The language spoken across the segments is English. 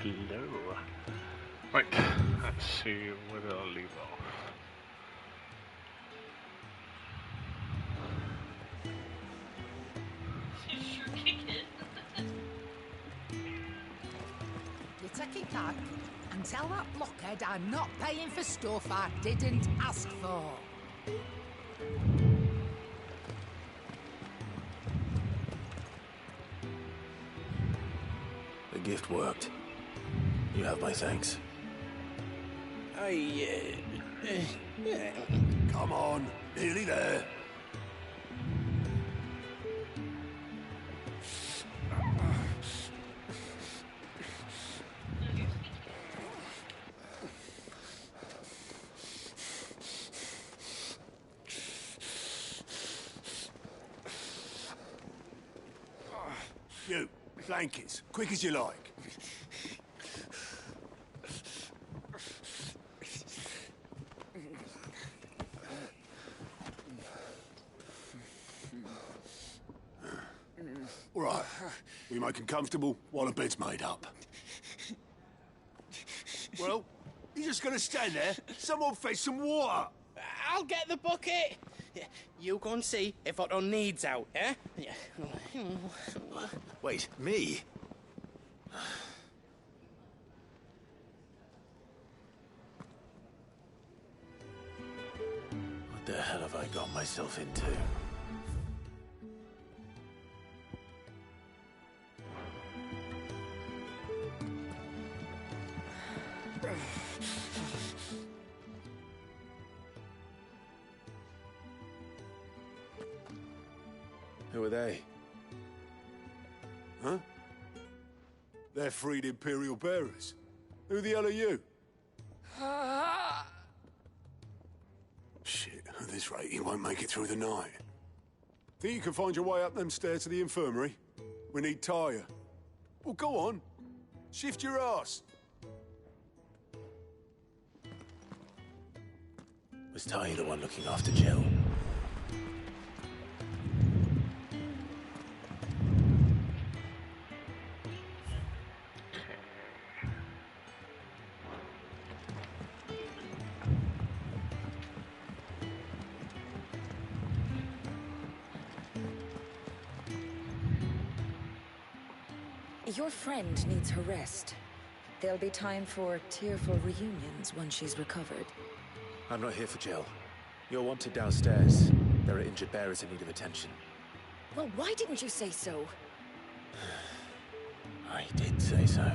Hello. Right, let's see where I'll leave off. Sure kick it. You take it back and tell that blockhead I'm not paying for stuff I didn't ask for. The gift worked. You have my thanks. Come on, nearly there. You, blankets, quick as you like. All right, we make them comfortable while the bed's made up. Well, you're just gonna stand there? Someone fetch some water! I'll get the bucket! You go and see if Otto needs out, eh? Wait, me? What the hell have I got myself into? Who are they? Huh? They're freed Imperial bearers. Who the hell are you? Shit, at this rate, you won't make it through the night. Think you can find your way up them stairs to the infirmary? We need Tyre. Well, go on. Shift your ass. Was Ty the one looking after Jill? Your friend needs her rest. There'll be time for tearful reunions once she's recovered. I'm not here for Jill. You're wanted downstairs. There are injured bearers in need of attention. Well, why didn't you say so? I did say so.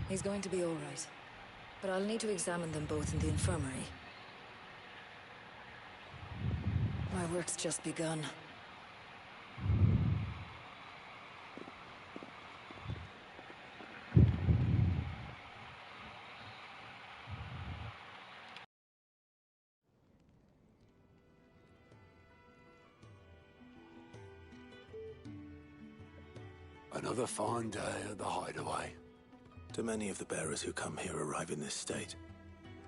He's going to be all right. But I'll need to examine them both in the infirmary. My work's just begun. Another fine day at the hideaway. Do many of the bearers who come here arrive in this state?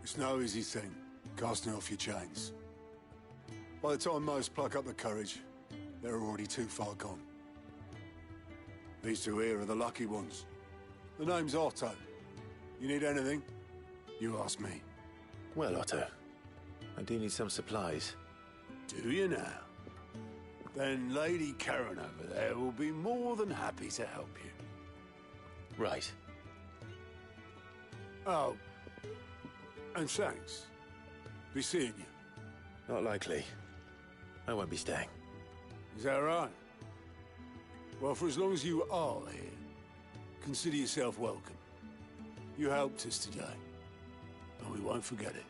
It's no easy thing, casting off your chains. By the time most pluck up the courage, they're already too far gone. These two here are the lucky ones. The name's Otto. You need anything? You ask me. Well, Otto, I do need some supplies. Do you now? Then Lady Karen over there will be more than happy to help you. Right. Oh, and thanks. Be seeing you. Not likely. I won't be staying. Is that right? Well, for as long as you are here, consider yourself welcome. You helped us today, and we won't forget it.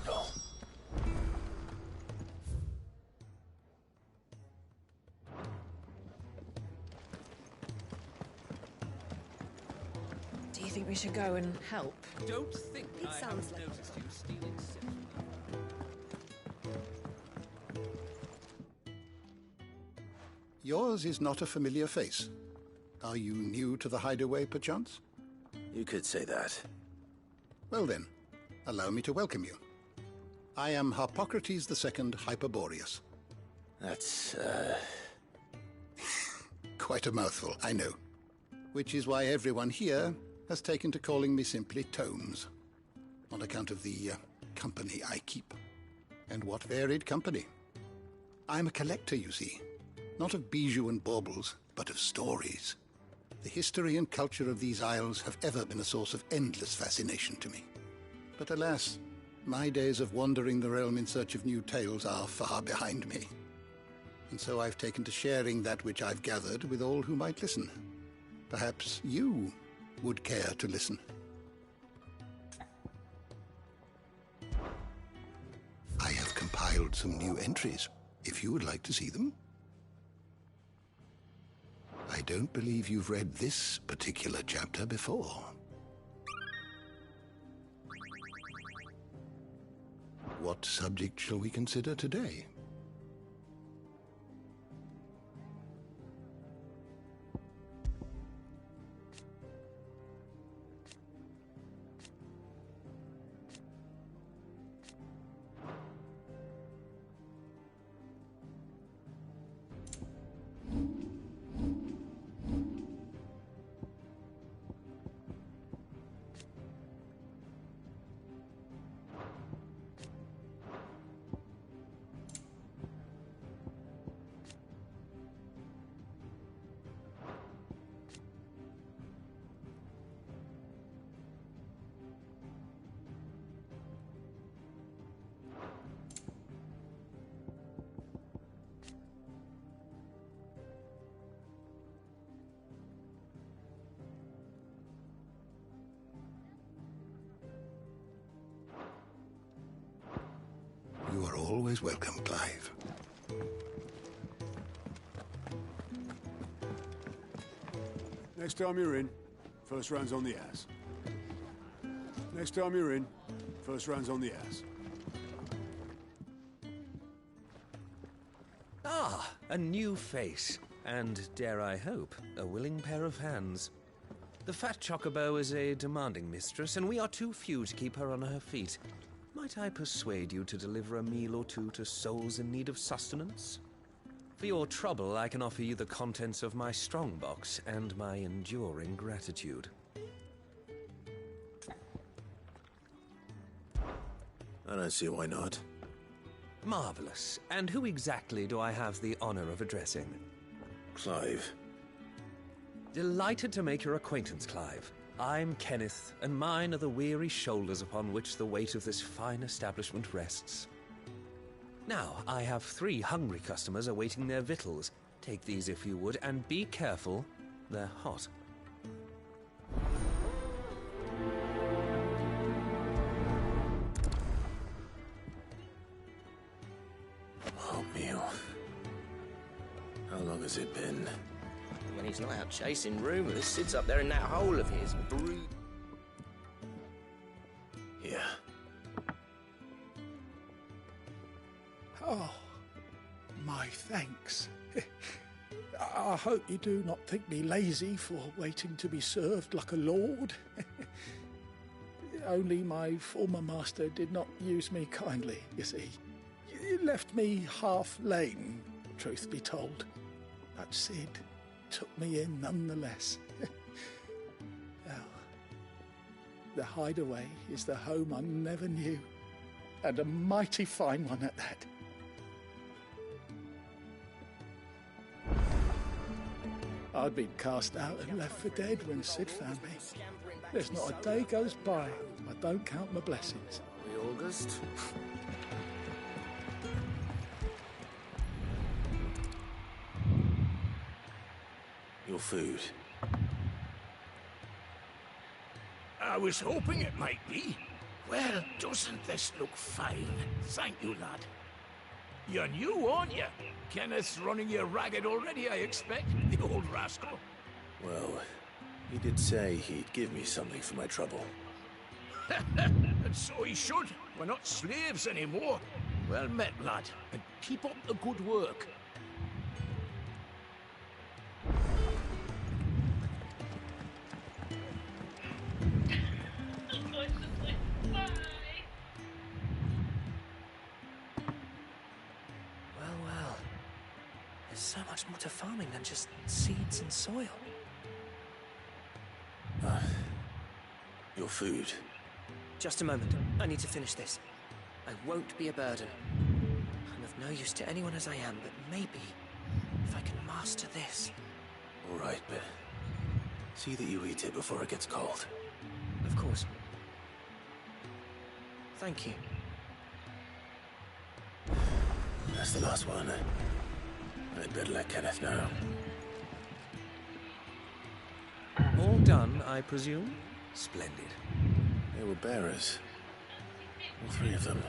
people. Do you think we should go and help? Don't think It I sounds haven't like noticed you stealing silver. Yours is not a familiar face. Are you new to the hideaway, perchance? You could say that. Well then, allow me to welcome you. I am Harpocrates II Hyperboreus. That's, Quite a mouthful, I know. Which is why everyone here has taken to calling me simply Tomes, on account of the company I keep. And what varied company. I'm a collector, you see. Not of bijou and baubles, but of stories. The history and culture of these isles have ever been a source of endless fascination to me. But alas, my days of wandering the realm in search of new tales are far behind me. And so I've taken to sharing that which I've gathered with all who might listen. Perhaps you would care to listen. I have compiled some new entries, if you would like to see them. I don't believe you've read this particular chapter before. What subject shall we consider today? You are always welcome, Clive. Next time you're in, first round's on the ass. Next time you're in, first round's on the ass. Ah, a new face. And, dare I hope, a willing pair of hands. The fat chocobo is a demanding mistress, and we are too few to keep her on her feet. Might I persuade you to deliver a meal or two to souls in need of sustenance? For your trouble, I can offer you the contents of my strongbox and my enduring gratitude. I don't see why not. Marvelous. And who exactly do I have the honor of addressing? Clive. Delighted to make your acquaintance, Clive. I'm Kenneth, and mine are the weary shoulders upon which the weight of this fine establishment rests. Now, I have 3 hungry customers awaiting their victuals. Take these if you would, and be careful, they're hot. Oh, meal. How long has it been? When he's not out chasing rumours, sits up there in that hole of his, brood. Here. Oh, my thanks. I hope you do not think me lazy for waiting to be served like a lord. Only my former master did not use me kindly, you see. He left me half lame, truth be told. But Sid took me in nonetheless. Well, the hideaway is the home I never knew, and a mighty fine one at that. I'd been cast out and left for dead when Sid found me. There's not a day goes by I don't count my blessings. August? Your food. I was hoping it might be. Well, doesn't this look fine? Thank you, lad. You're new, aren't you? Kenneth's running you ragged already, I expect, the old rascal. Well, he did say he'd give me something for my trouble. And so he should. We're not slaves anymore. Well met, lad, and keep up the good work. Well. There's so much more to farming than just seeds and soil. Your food. Just a moment. I need to finish this. I won't be a burden. I'm of no use to anyone as I am, but maybe if I can master this. All right, but see that you eat it before it gets cold. Of course. Thank you. That's the last one. I'd better let Kenneth know. All done, I presume? Splendid. They were bearers. All three of them.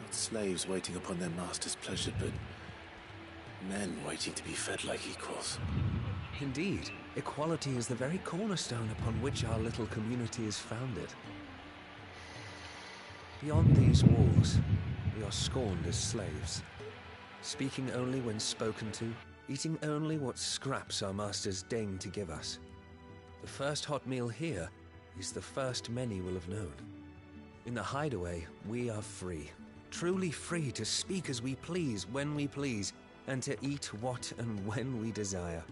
Not slaves waiting upon their master's pleasure, but men waiting to be fed like equals. Indeed, equality is the very cornerstone upon which our little community is founded. Beyond these walls, we are scorned as slaves, speaking only when spoken to, eating only what scraps our masters deign to give us. The first hot meal here is the first many will have known. In the hideaway, we are free, truly free to speak as we please, when we please, and to eat what and when we desire.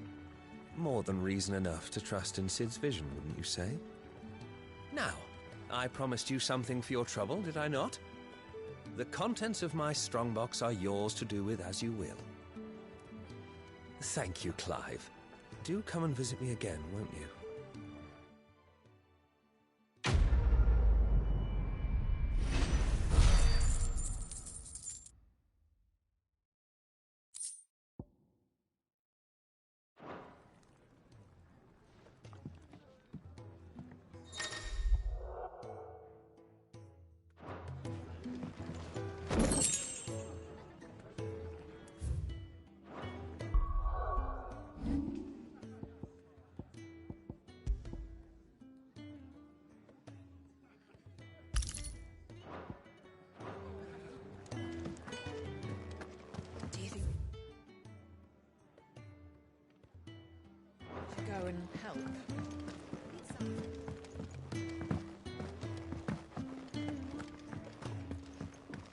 More than reason enough to trust in Sid's vision, wouldn't you say? Now, I promised you something for your trouble, did I not? The contents of my strongbox are yours to do with as you will. Thank you, Clive. Do come and visit me again, won't you? Go and help.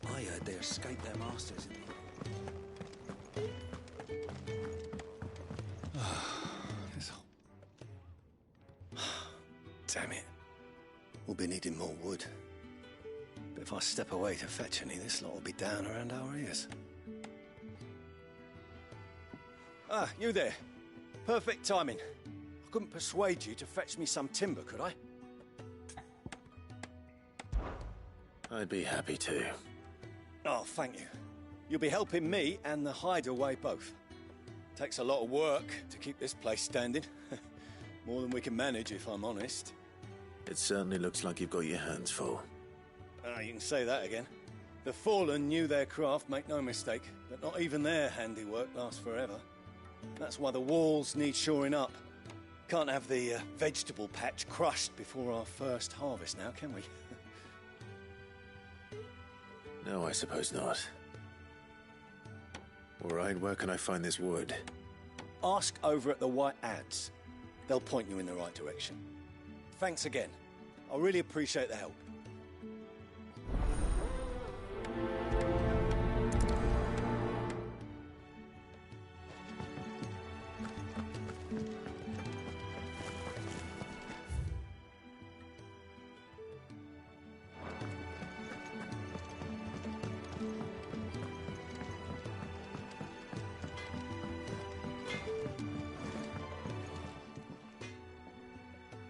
I heard they escaped their masters. Damn it. We'll be needing more wood. But if I step away to fetch any, this lot will be down around our ears. Ah, you there. Perfect timing. I couldn't persuade you to fetch me some timber, could I? I'd be happy to. Oh, thank you. You'll be helping me and the hideaway both. Takes a lot of work to keep this place standing. More than we can manage, if I'm honest. It certainly looks like you've got your hands full. Ah, you can say that again. The Fallen knew their craft, make no mistake, but not even their handiwork lasts forever. That's why the walls need shoring up. Can't have the vegetable patch crushed before our first harvest now, can we? No, I suppose not. All right, where can I find this wood? Ask over at the White Adze. They'll point you in the right direction. Thanks again. I really appreciate the help.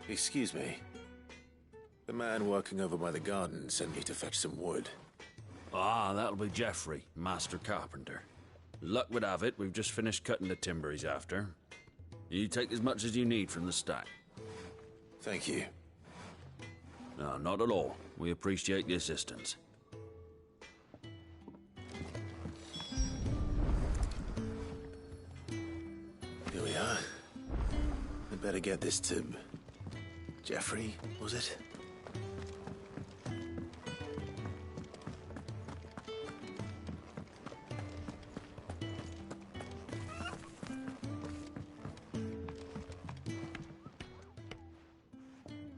Excuse me. The man working over by the garden sent me to fetch some wood. Ah, that'll be Geoffrey, master carpenter. Luck would have it, we've just finished cutting the timber he's after. You take as much as you need from the stack. Thank you. No, not at all. We appreciate the assistance. Here we are. I'd better get this to... Jeffrey, was it?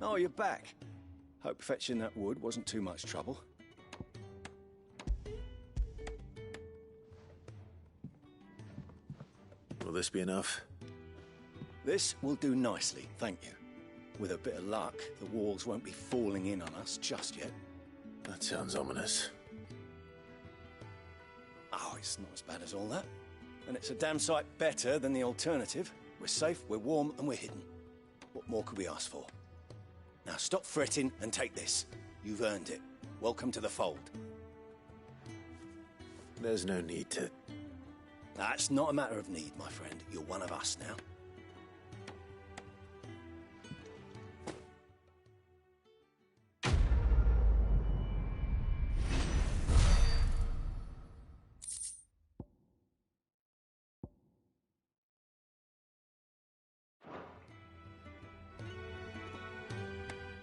Oh, you're back. Hope fetching that wood wasn't too much trouble. Will this be enough? This will do nicely, thank you. With a bit of luck, the walls won't be falling in on us just yet. That sounds ominous. Oh, it's not as bad as all that. And it's a damn sight better than the alternative. We're safe, we're warm, and we're hidden. What more could we ask for? Now stop fretting and take this. You've earned it. Welcome to the fold. There's no need to... That's not a matter of need, my friend. You're one of us now.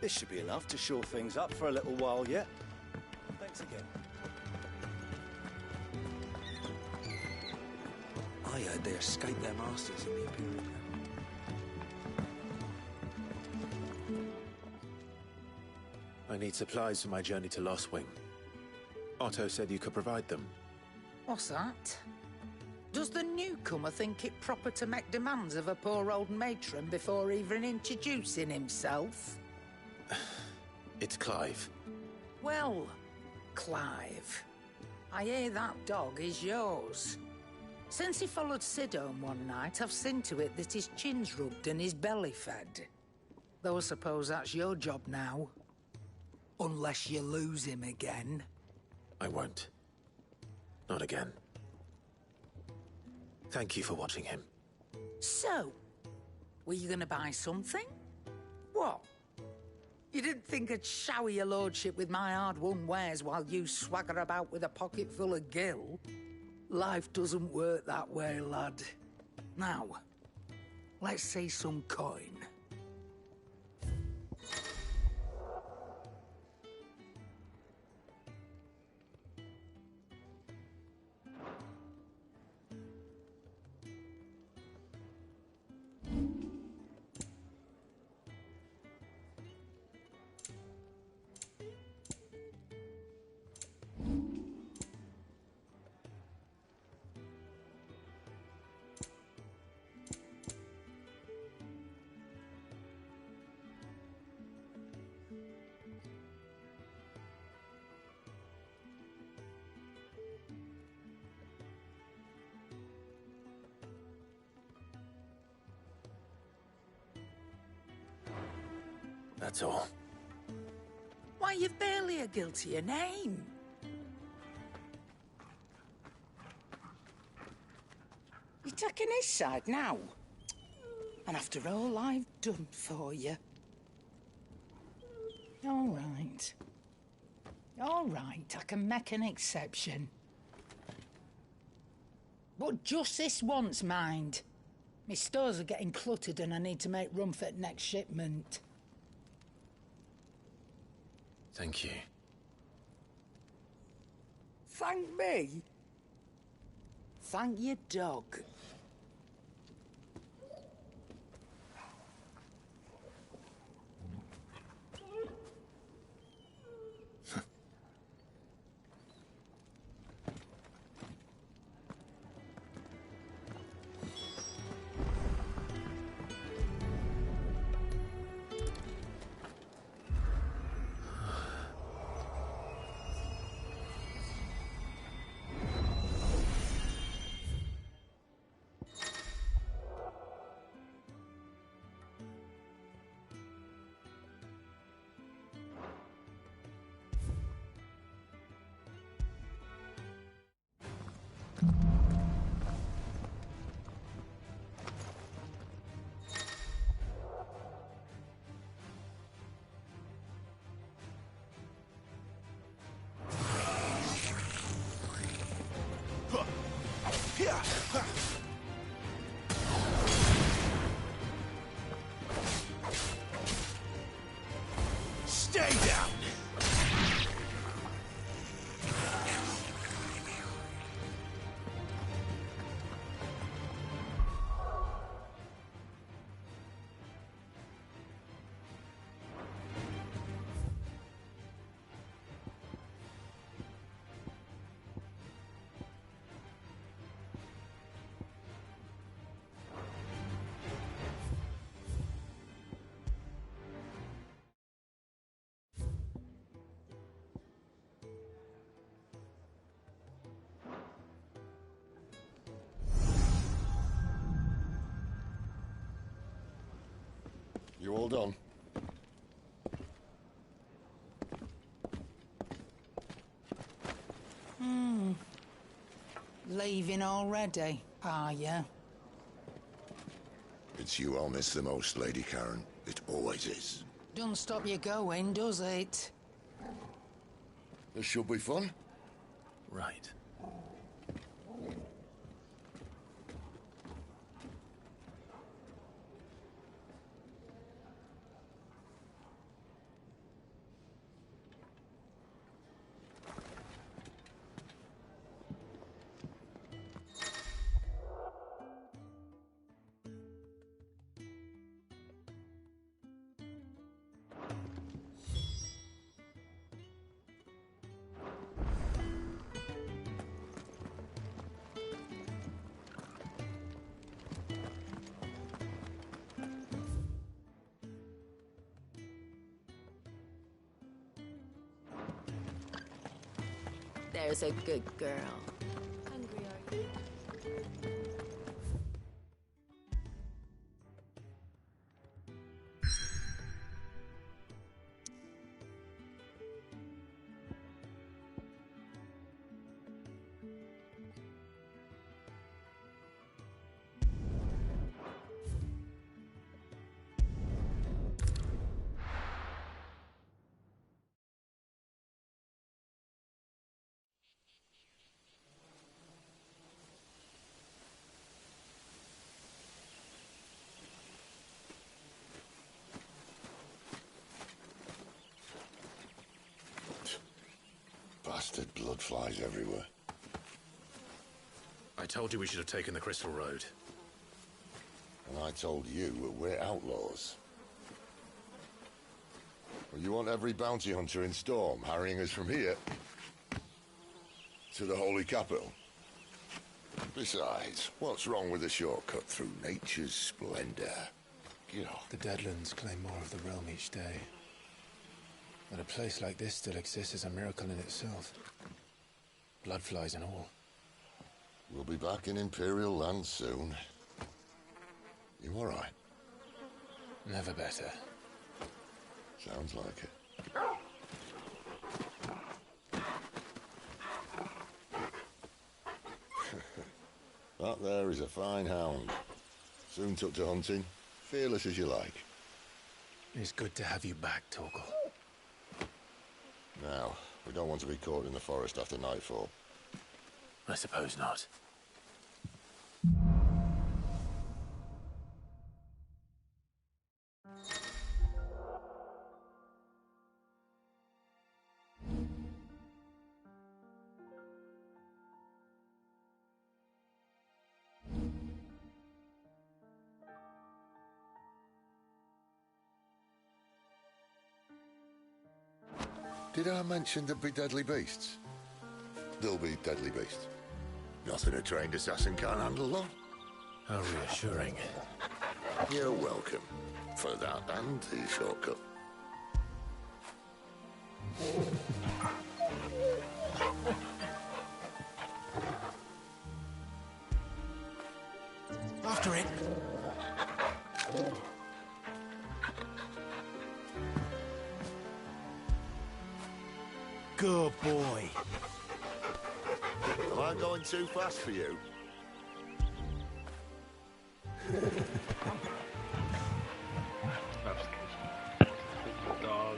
This should be enough to shore things up for a little while yet. Thanks again. I heard they escaped their masters in the Imperial camp. I need supplies for my journey to Lost Wing. Otto said you could provide them. What's that? Does the newcomer think it proper to make demands of a poor old matron before even introducing himself? It's Clive. Well, Clive, I hear that dog is yours. Since he followed Sid home one night, I've seen to it that his chin's rubbed and his belly fed. Though I suppose that's your job now. Unless you lose him again. I won't. Not again. Thank you for watching him. So, were you gonna buy something? What? You didn't think I'd shower your lordship with my hard-won wares while you swagger about with a pocket full of gil? Life doesn't work that way, lad. Now, let's see some coin. That's all. Why, you've barely a guiltier name. You're taking his side now? And after all I've done for you? All right. All right, I can make an exception. But just this once, mind. My stores are getting cluttered and I need to make room for the next shipment. Thank you. Thank me? Thank your dog. You all done? Leaving already, are you? It's you I'll miss the most, Lady Karen. It always is. Don't stop you going, does it? This should be fun. Right. There's a good girl. Hungry, are you? Bastard blood flies everywhere. I told you we should have taken the Crystal Road. And I told you that we're outlaws. Well, you want every bounty hunter in Storm harrying us from here to the Holy Capital? Besides, what's wrong with a shortcut through nature's splendor? Get off. The Deadlands claim more of the realm each day. That a place like this still exists is a miracle in itself. Bloodflies and all. We'll be back in Imperial land soon. You all right? Never better. Sounds like it. That there is a fine hound. Soon took to hunting. Fearless as you like. It's good to have you back, Torgal. Now, we don't want to be caught in the forest after nightfall. I suppose not. Did I mention there'd be deadly beasts? There'll be deadly beasts. Nothing a trained assassin can't handle, though. How reassuring. You're welcome. For that and the shortcut. After it. Good boy. Am I going too fast for you? Dog.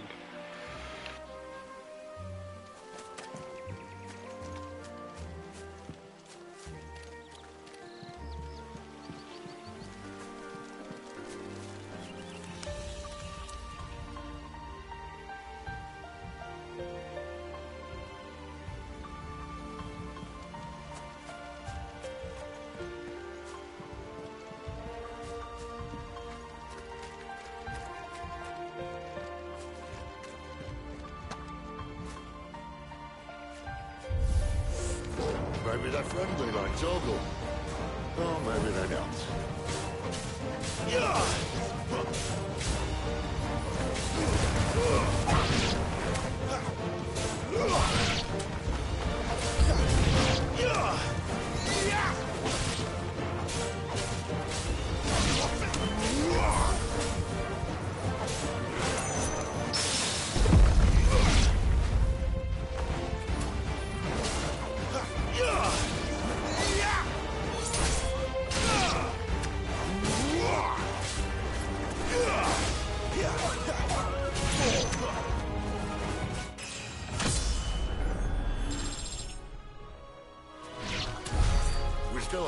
Maybe they're friendly like Torgal. Or maybe they're not.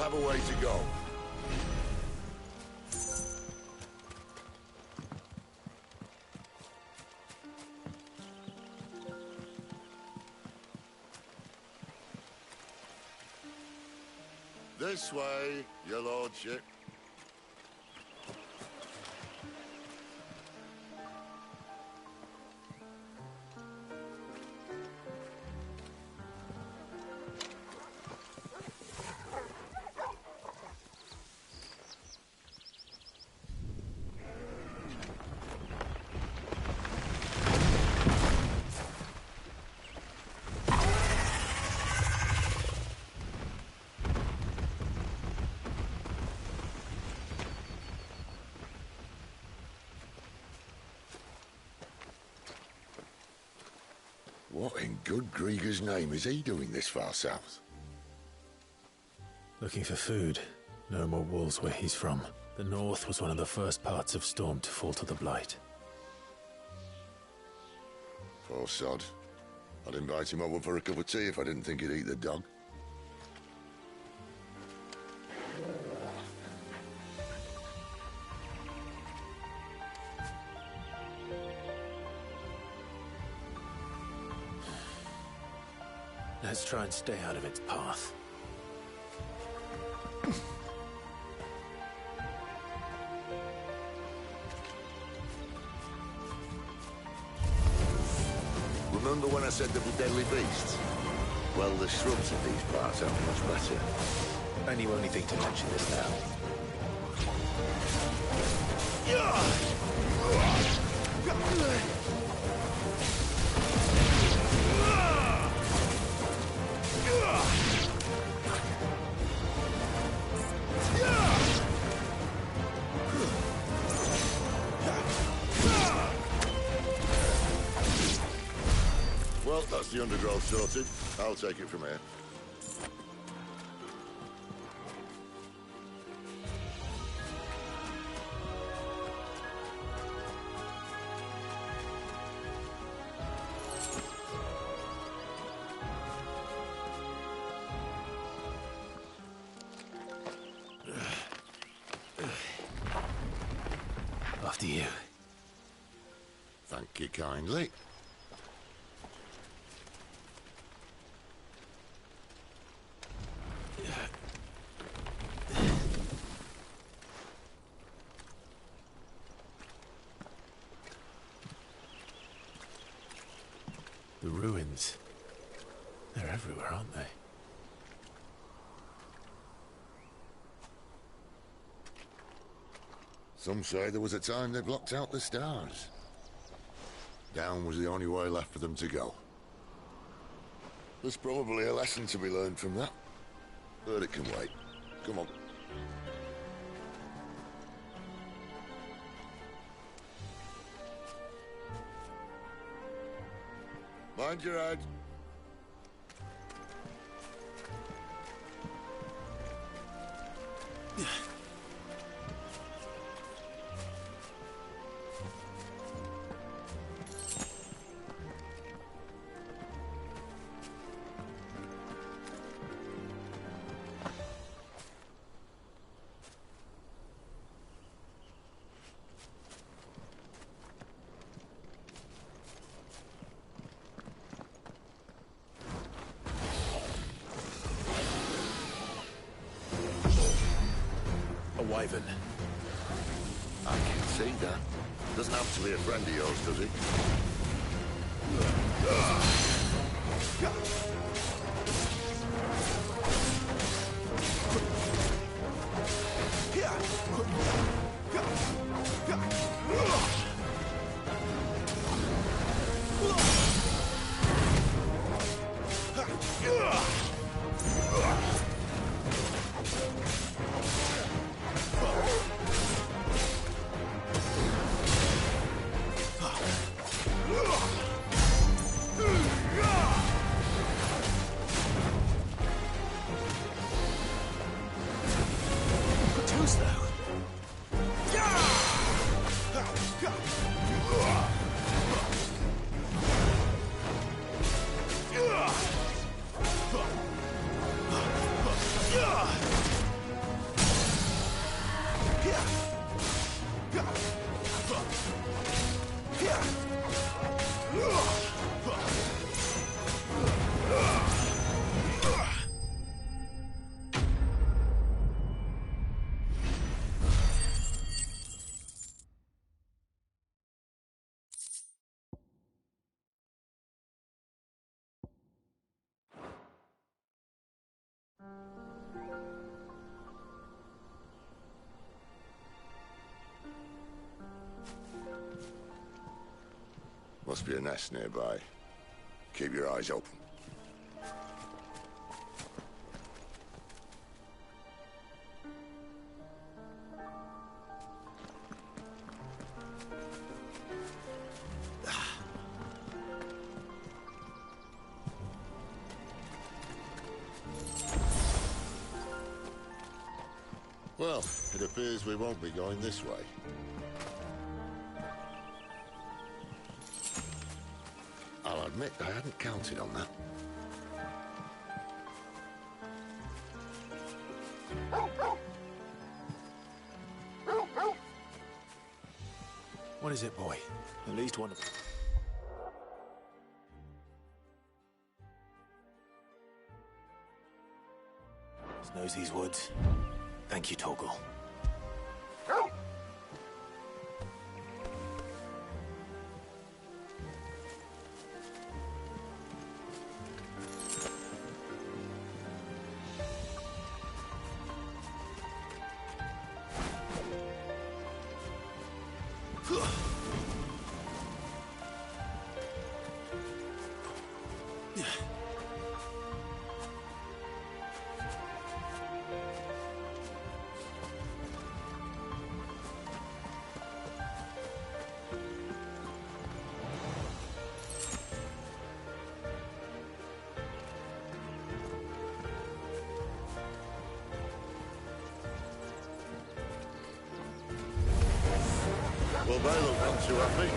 have a way to go. This way, your lordship. What in good Grieger's name is he doing this far south? Looking for food. No more wolves where he's from. The north was one of the first parts of Storm to fall to the Blight. Poor sod. I'd invite him over for a cup of tea if I didn't think he'd eat the dog. Let's try and stay out of its path. Remember when I said there were deadly beasts? Well, the shrubs of these parts aren't much better. And you only think to mention this now. Well, that's the undergrowth sorted. I'll take it from here. After you. Thank you kindly. The ruins. They're everywhere, aren't they? Some say there was a time they blocked out the stars. Down was the only way left for them to go. There's probably a lesson to be learned from that. But it can wait. Come on. Mind your head. Wyvern. I can see that. Doesn't have to be a friend of yours, does he? Must be a nest nearby. Keep your eyes open. Well, it appears we won't be going this way. I'll admit I hadn't counted on that. What is it, boy? At least one of them. Knows these woods. Thank you, Torgal. Well, they look none too happy.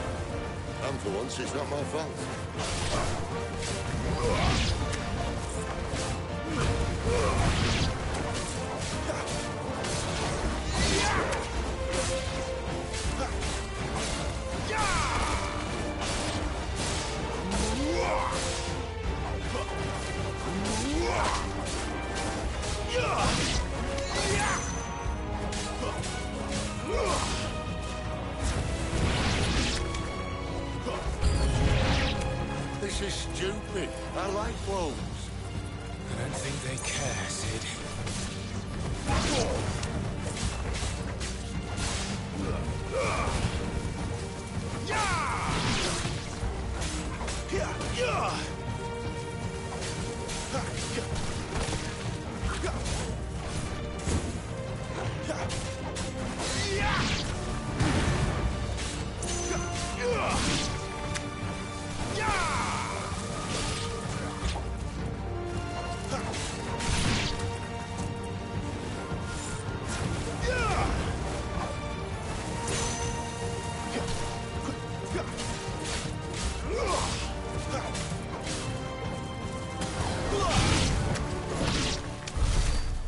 And for once, it's not my fault. This is stupid. Our life flows. I don't think they care, Sid.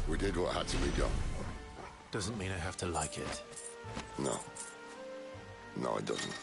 We did what had to be done. Doesn't mean I have to like it. No. No, it doesn't.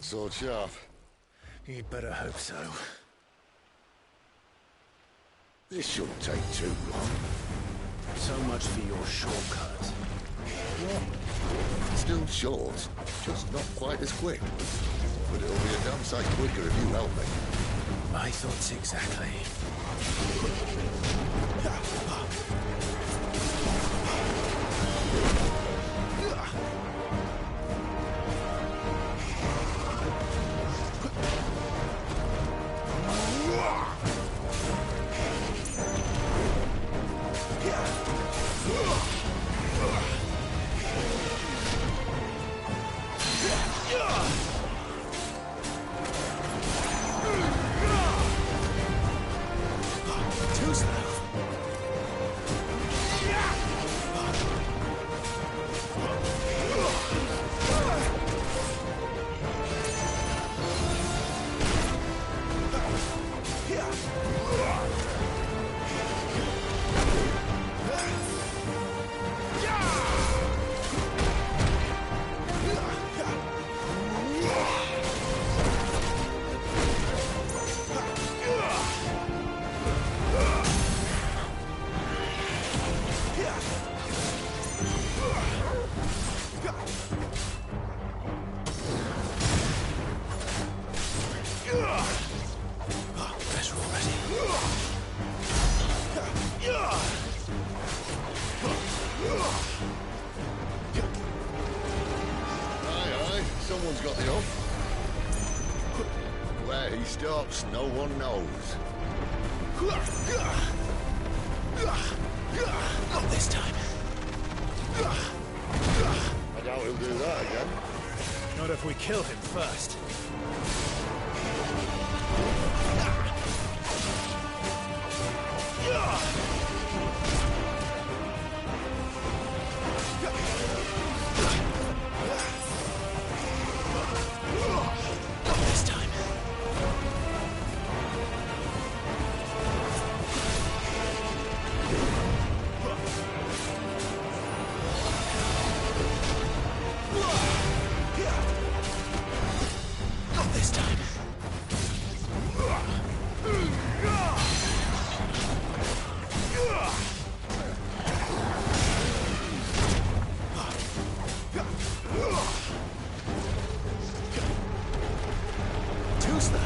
Sword sharp. You'd better hope so. This shouldn't take too long. So much for your shortcut. Still short, just not quite as quick. But it'll be a damn sight quicker if you help me. My thoughts exactly. Too slow. Someone's got the up. Where he stops, no one knows. Not this time. I doubt he'll do that again. Not if we kill him first. Not this time. Not this time. Too slow.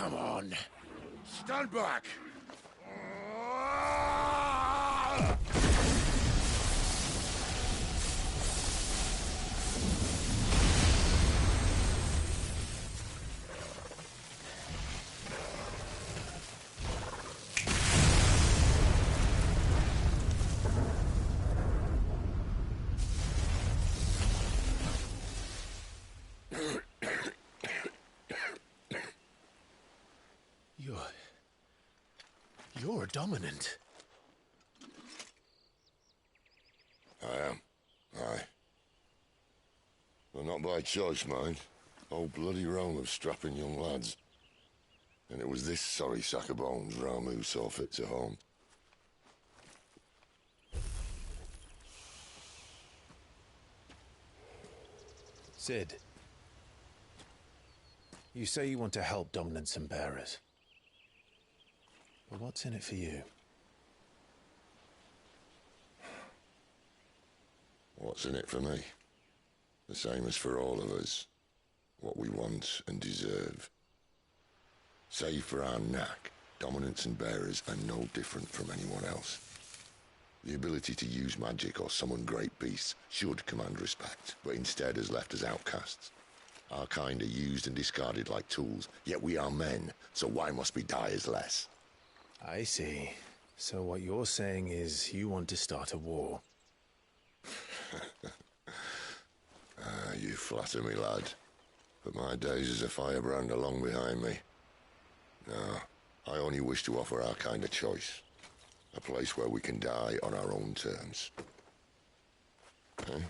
Come on. Stand back. You're dominant. I am. Aye. Well, not by choice, mind. Whole bloody realm of strapping young lads. And it was this sorry sack of bones Ramu saw fit to home. Cid, you say you want to help dominants and bearers. But what's in it for you? What's in it for me? The same as for all of us. What we want and deserve. Save for our knack, dominants and bearers are no different from anyone else. The ability to use magic or summon great beasts should command respect, but instead has left us outcasts. Our kind are used and discarded like tools, yet we are men, so why must we die as less? I see. So what you're saying is you want to start a war. You flatter me, lad. But my days as a firebrand are long behind me. No, I only wish to offer our kind a choice. A place where we can die on our own terms. Huh?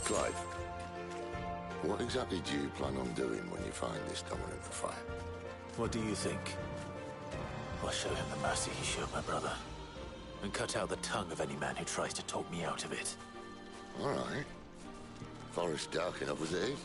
Clive, what exactly do you plan on doing when you find this dominant for fire? What do you think? I'll show him the mercy he showed my brother. And cut out the tongue of any man who tries to talk me out of it. All right. Forest dark enough as it is.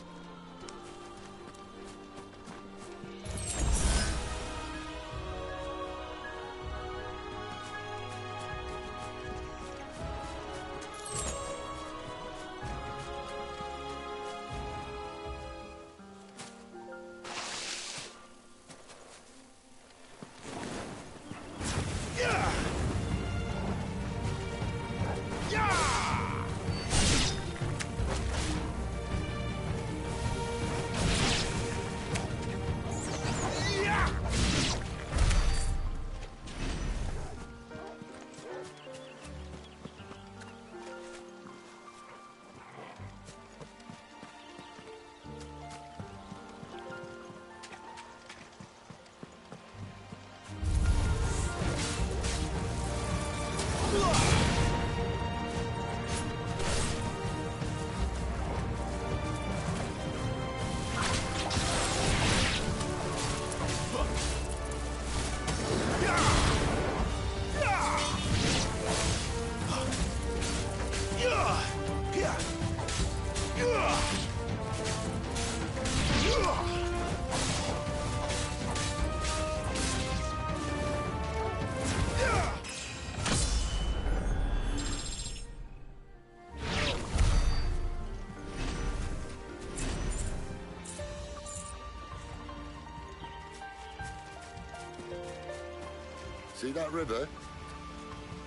See that river?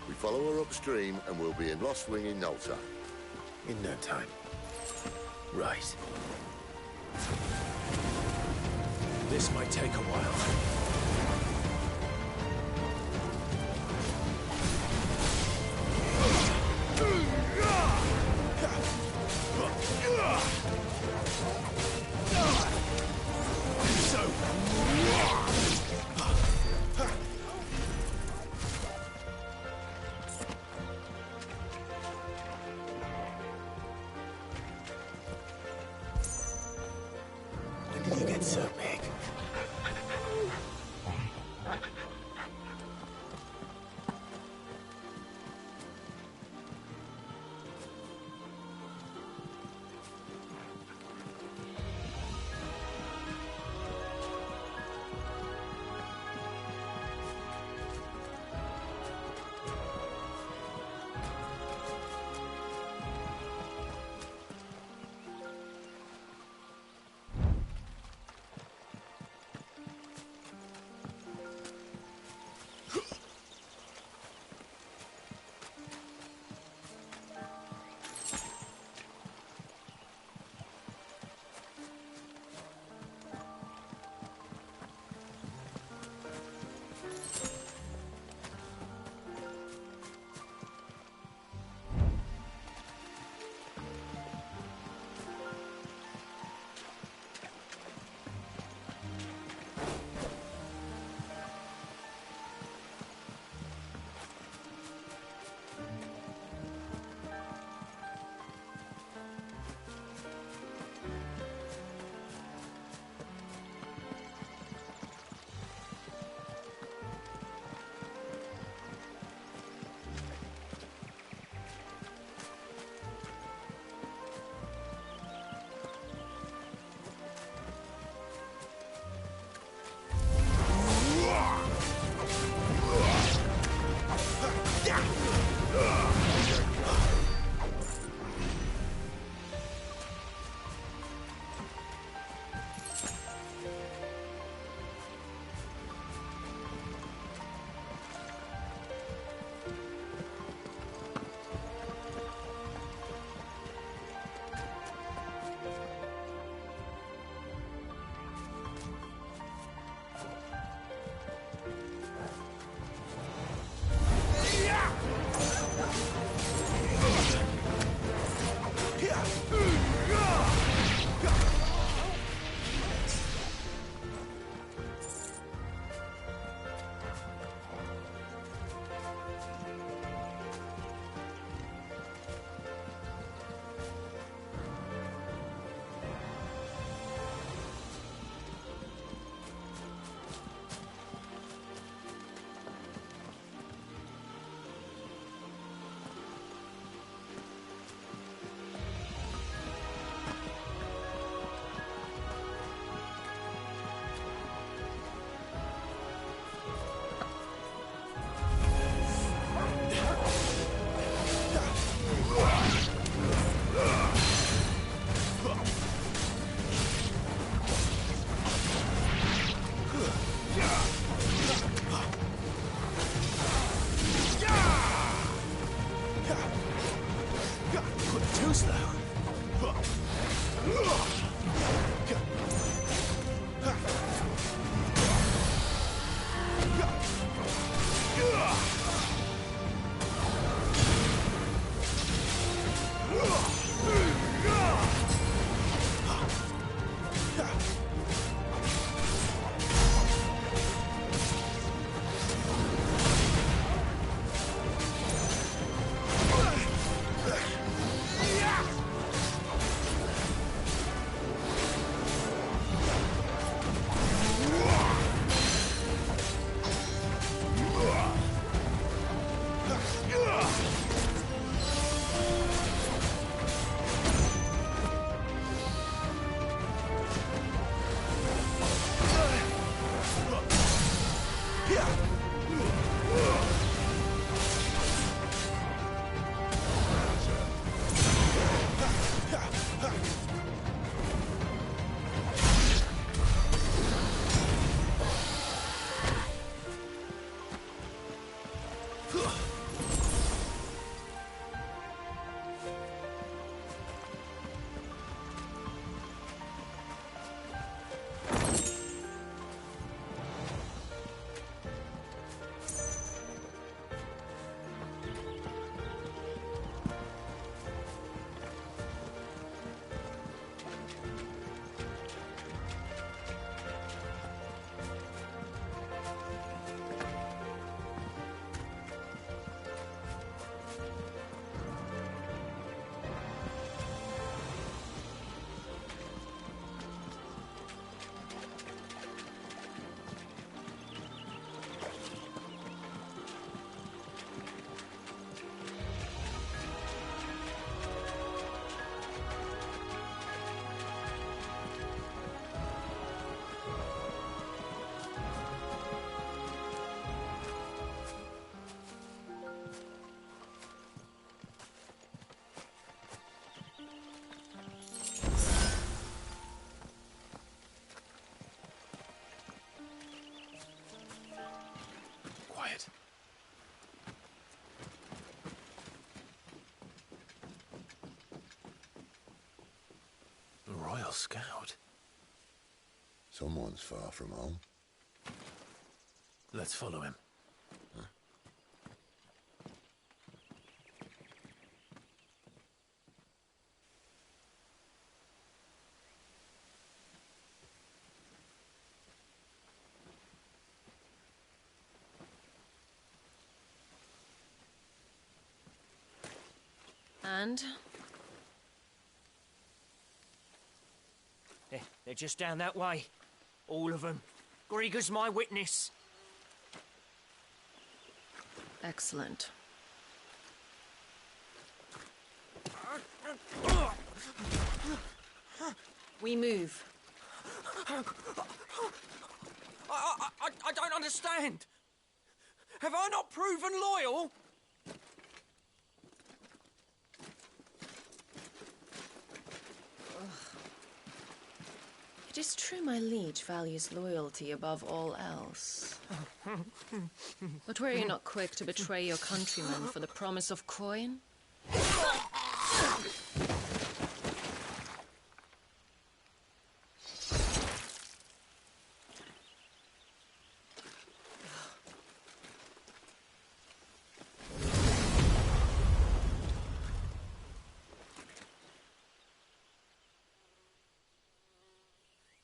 We follow her upstream and we'll be in Lost Wing in no time. In no time. Right. This might take a while. When did you get so big? scout. Someone's far from home. Let's follow him. And? They're just down that way. All of them. Grieger's my witness. Excellent. We move. I don't understand. Have I not proven loyal? It is true my liege values loyalty above all else. But were you not quick to betray your countrymen for the promise of coin?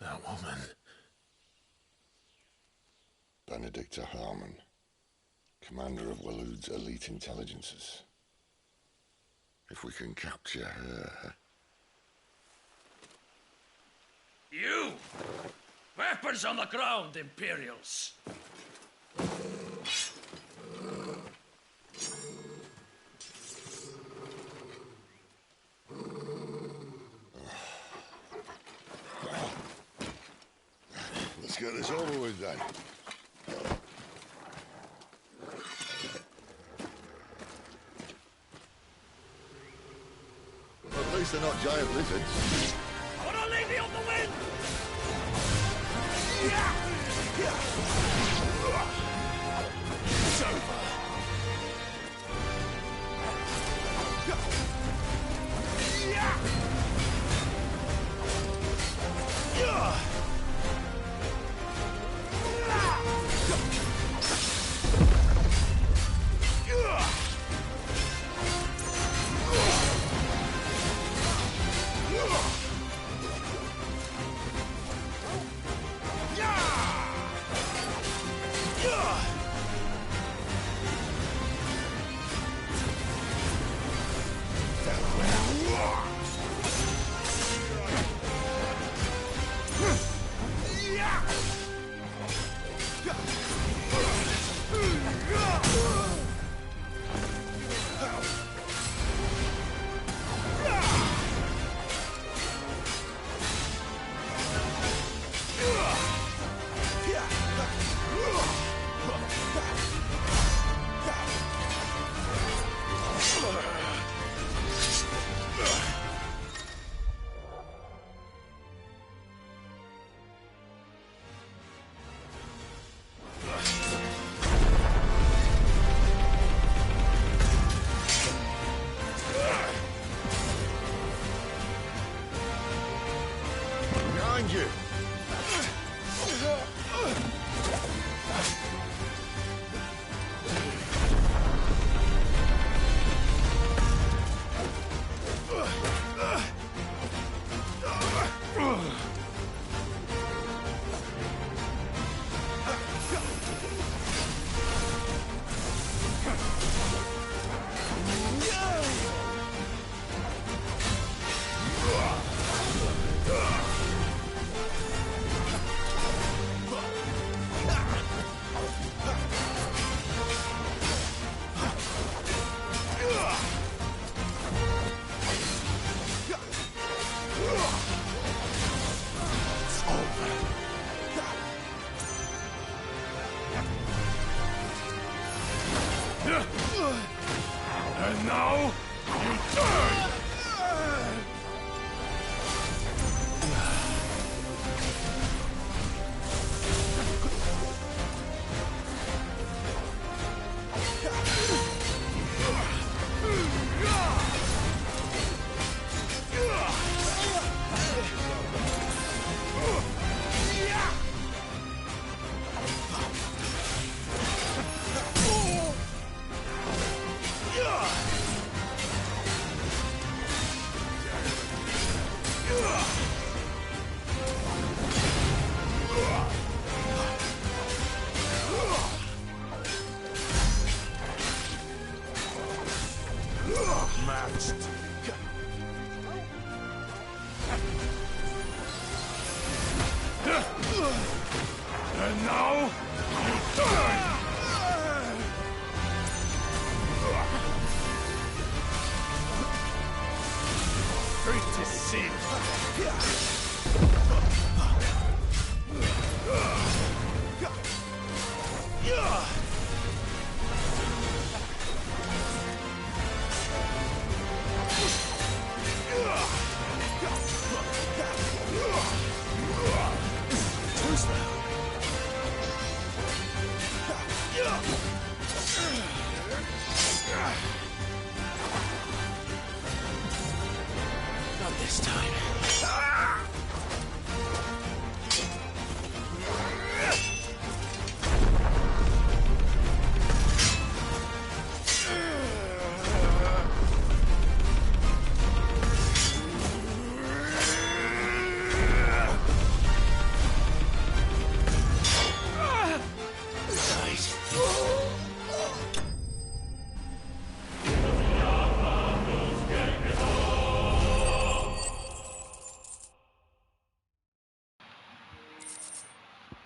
That woman. Benedicta Harmon, commander of Waloed's elite intelligences. If we can capture her... You! Weapons on the ground, Imperials! Let's get this over with then. At least they're not giant lizards. I want to leave you on the wind! It's over. Behind you!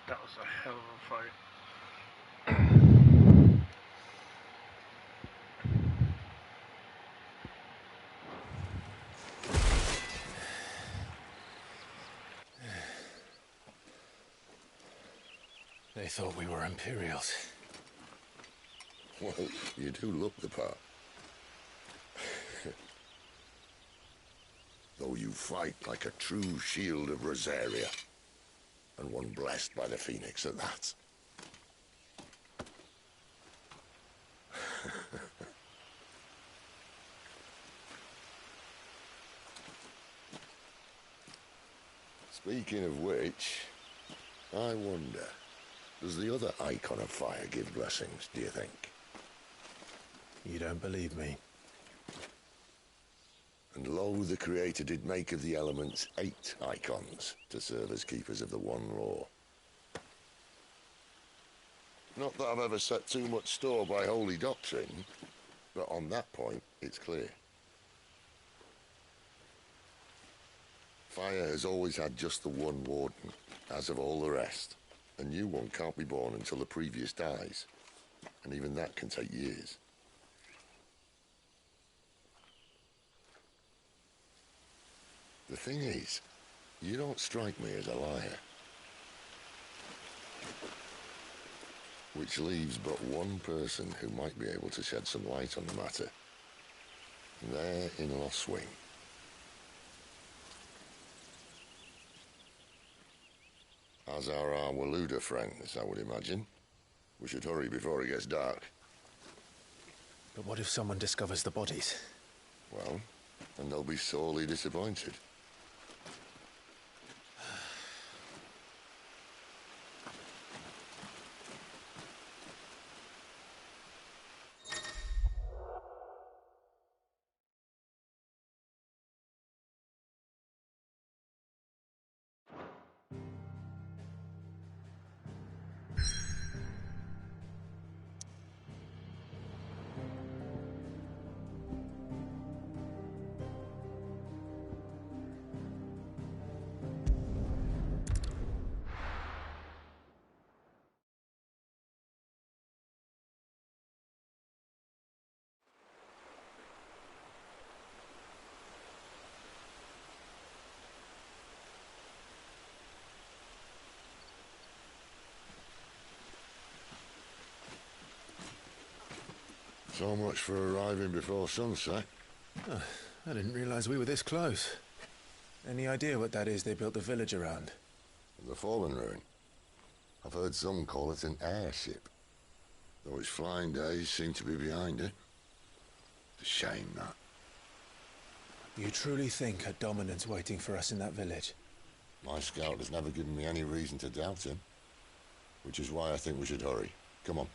That was a hell of a fight. They thought we were Imperials. Well, you do look the part. Though you fight like a true shield of Rosaria. And one blessed by the Phoenix at that. Speaking of which, I wonder, does the other icon of fire give blessings, do you think? You don't believe me? And lo, the Creator did make of the elements 8 icons to serve as keepers of the one law. Not that I've ever set too much store by holy doctrine, but on that point, it's clear. Fire has always had just the one warden, as of all the rest. A new one can't be born until the previous dies, and even that can take years. The thing is, you don't strike me as a liar. Which leaves but one person who might be able to shed some light on the matter. There in Lost Wing. As are our Waluda friends, I would imagine. We should hurry before it gets dark. But what if someone discovers the bodies? Well, then they'll be sorely disappointed. So much for arriving before sunset. Oh, I didn't realize we were this close. Any idea what that is they built the village around? The fallen ruin. I've heard some call it an airship. Though its flying days seem to be behind it. It's a shame, that. You truly think a dominant's waiting for us in that village? My scout has never given me any reason to doubt him. Which is why I think we should hurry. Come on.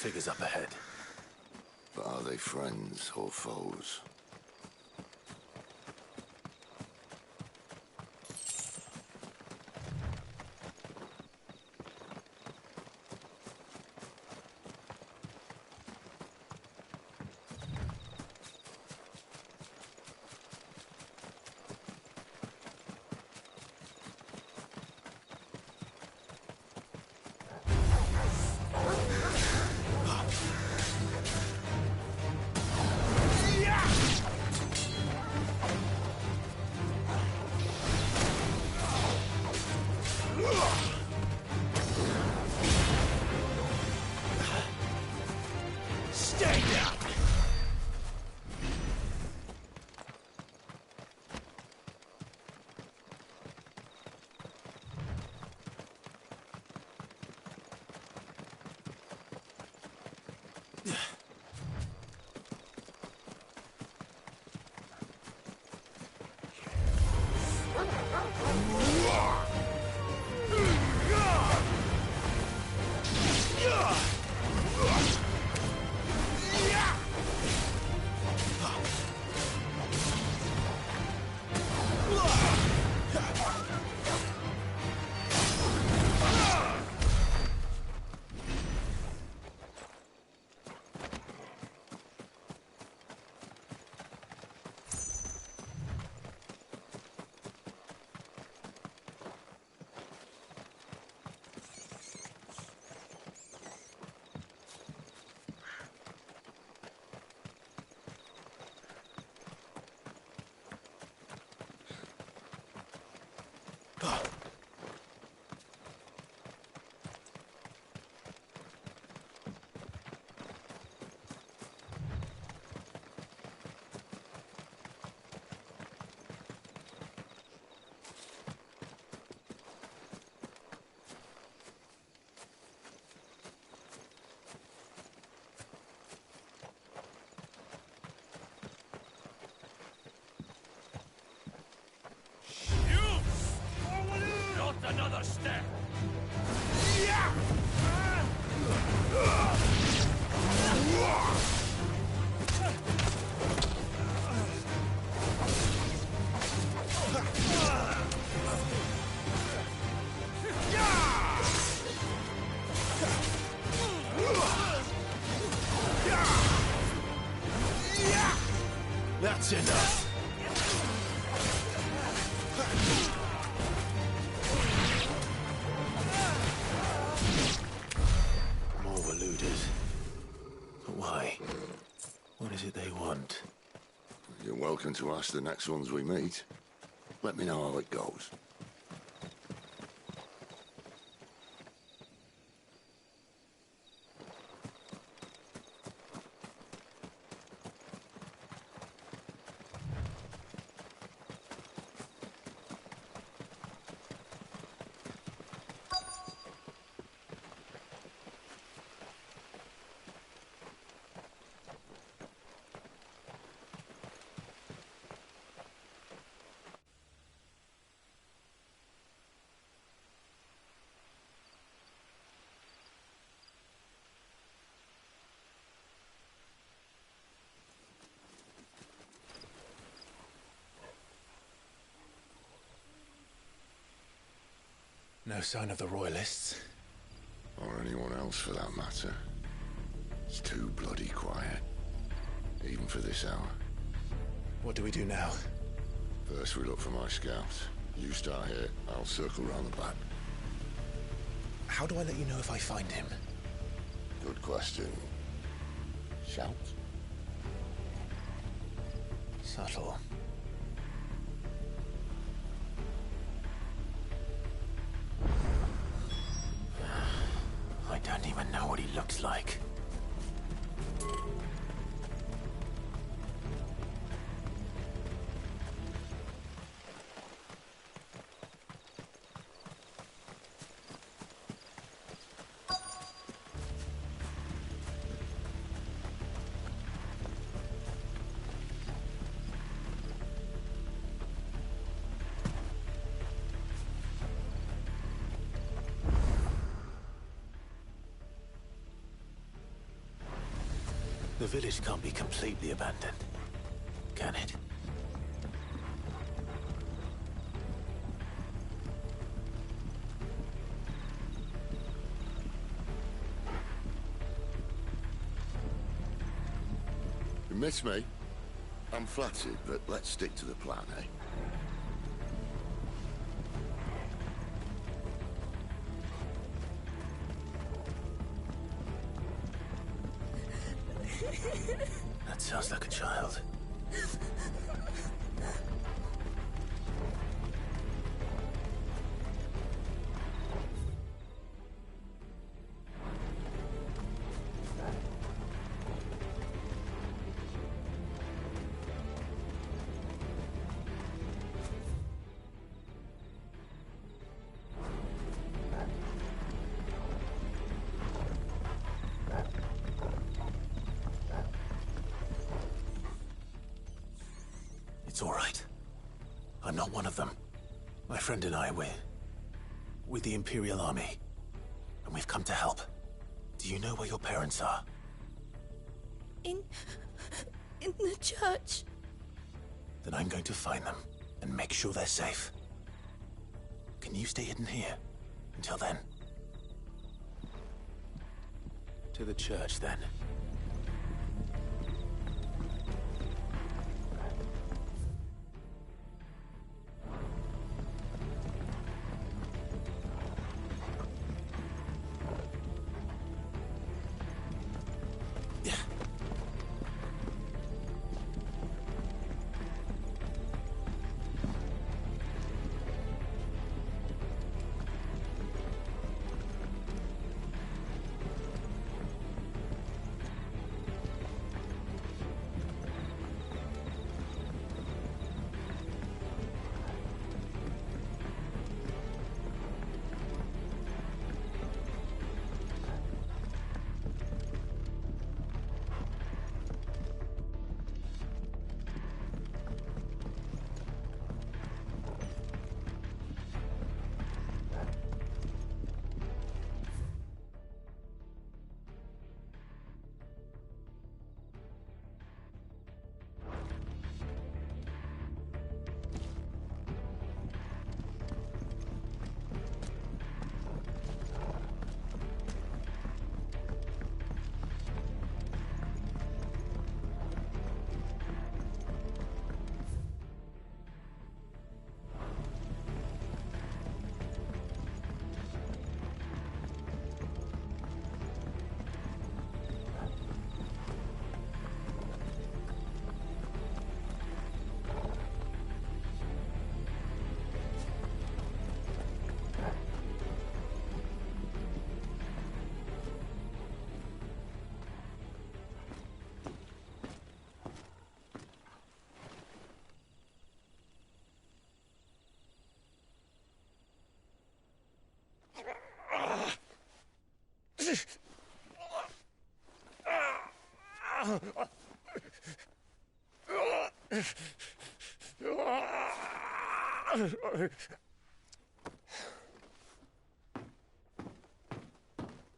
figures up ahead. But are they friends or foes? Another step! That's enough! You're welcome to ask the next ones we meet. Let me know how it goes. No sign of the Royalists. Or anyone else for that matter. It's too bloody quiet. Even for this hour. What do we do now? First we look for my scouts. You start here, I'll circle round the back. How do I let you know if I find him? Good question. Shout? Subtle. I don't even know what he looks like. The village can't be completely abandoned, can it? You miss me? I'm flattered, but let's stick to the plan, eh? That sounds like a child. It's all right. I'm not one of them. My friend and I, we're with the Imperial Army, and we've come to help. Do you know where your parents are? In the church. Then I'm going to find them and make sure they're safe. Can you stay hidden here until then? To the church, then.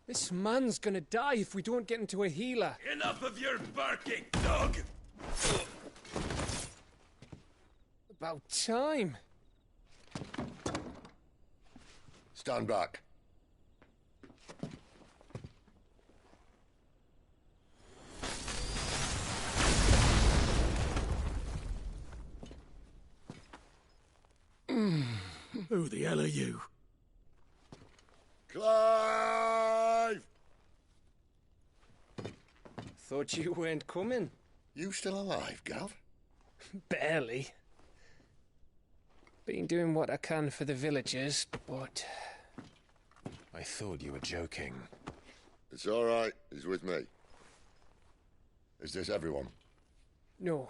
This man's gonna die if we don't get into a healer. Enough of your barking, dog! About time. Stand back. Who the hell are you? Clive! Thought you weren't coming. You still alive, Gav? Barely. Been doing what I can for the villagers, but... I thought you were joking. It's all right. He's with me. Is this everyone? No,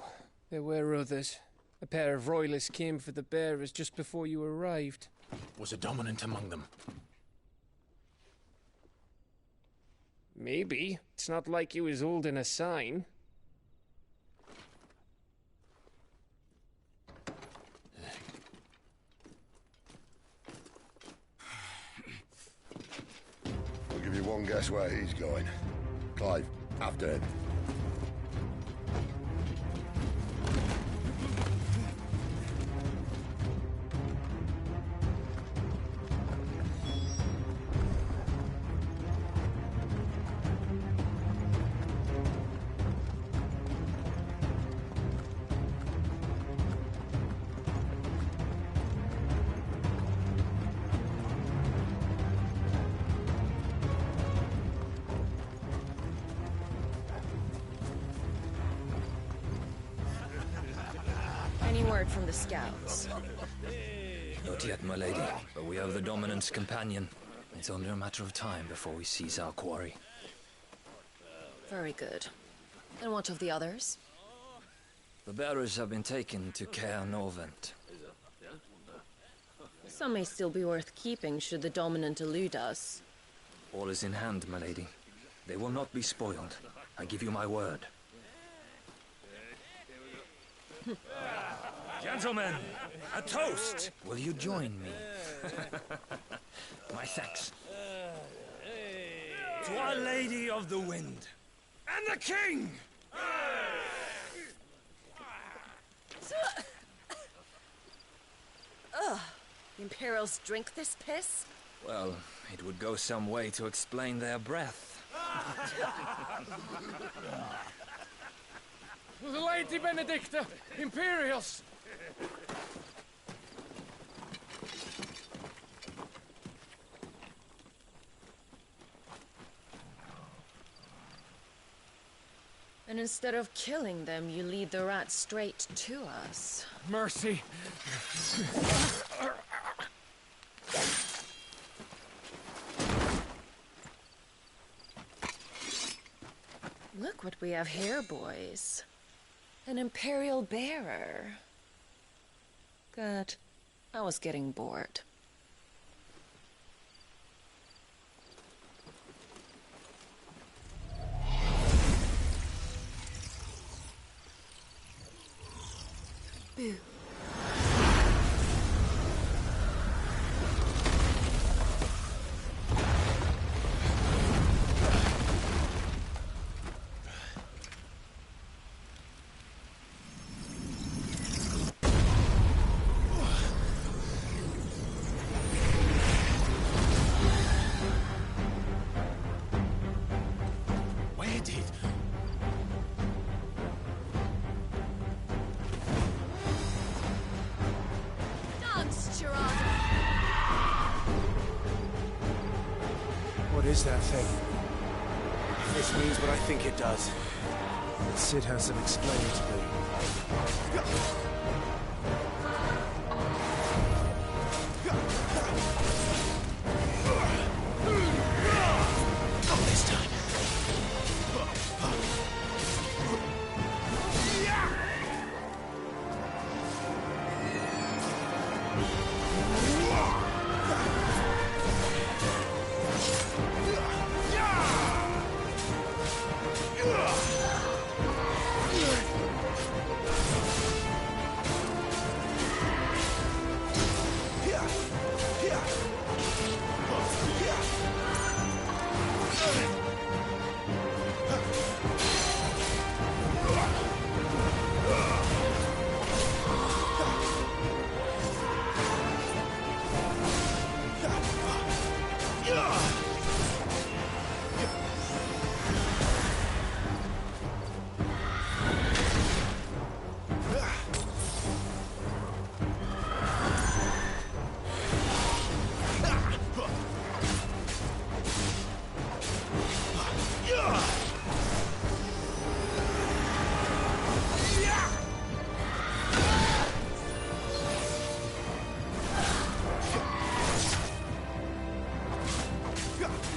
there were others. A pair of royalists came for the bearers just before you arrived. Was a dominant among them? Maybe. It's not like he was holding a sign. I'll give you one guess where he's going. Clive, after him. word from the scouts? Not yet, my lady, but we have the Dominant's companion. It's only a matter of time before we seize our quarry. Very good. And what of the others? The bearers have been taken to Caer Norvent. Some may still be worth keeping should the Dominant elude us. All is in hand, my lady. They will not be spoiled. I give you my word. Gentlemen, a toast! Will you join me? My thanks. To Our Lady of the Wind. And the King! Ugh. The Imperials drink this piss? Well, it would go some way to explain their breath. The Lady Benedicta! Imperials! And instead of killing them, you lead the rats straight to us. Mercy! Look what we have here, boys. An Imperial bearer. Good. I was getting bored. Boo. Where did... What is that thing? If this means what I think it does, Cid has some explaining to do. Not this time.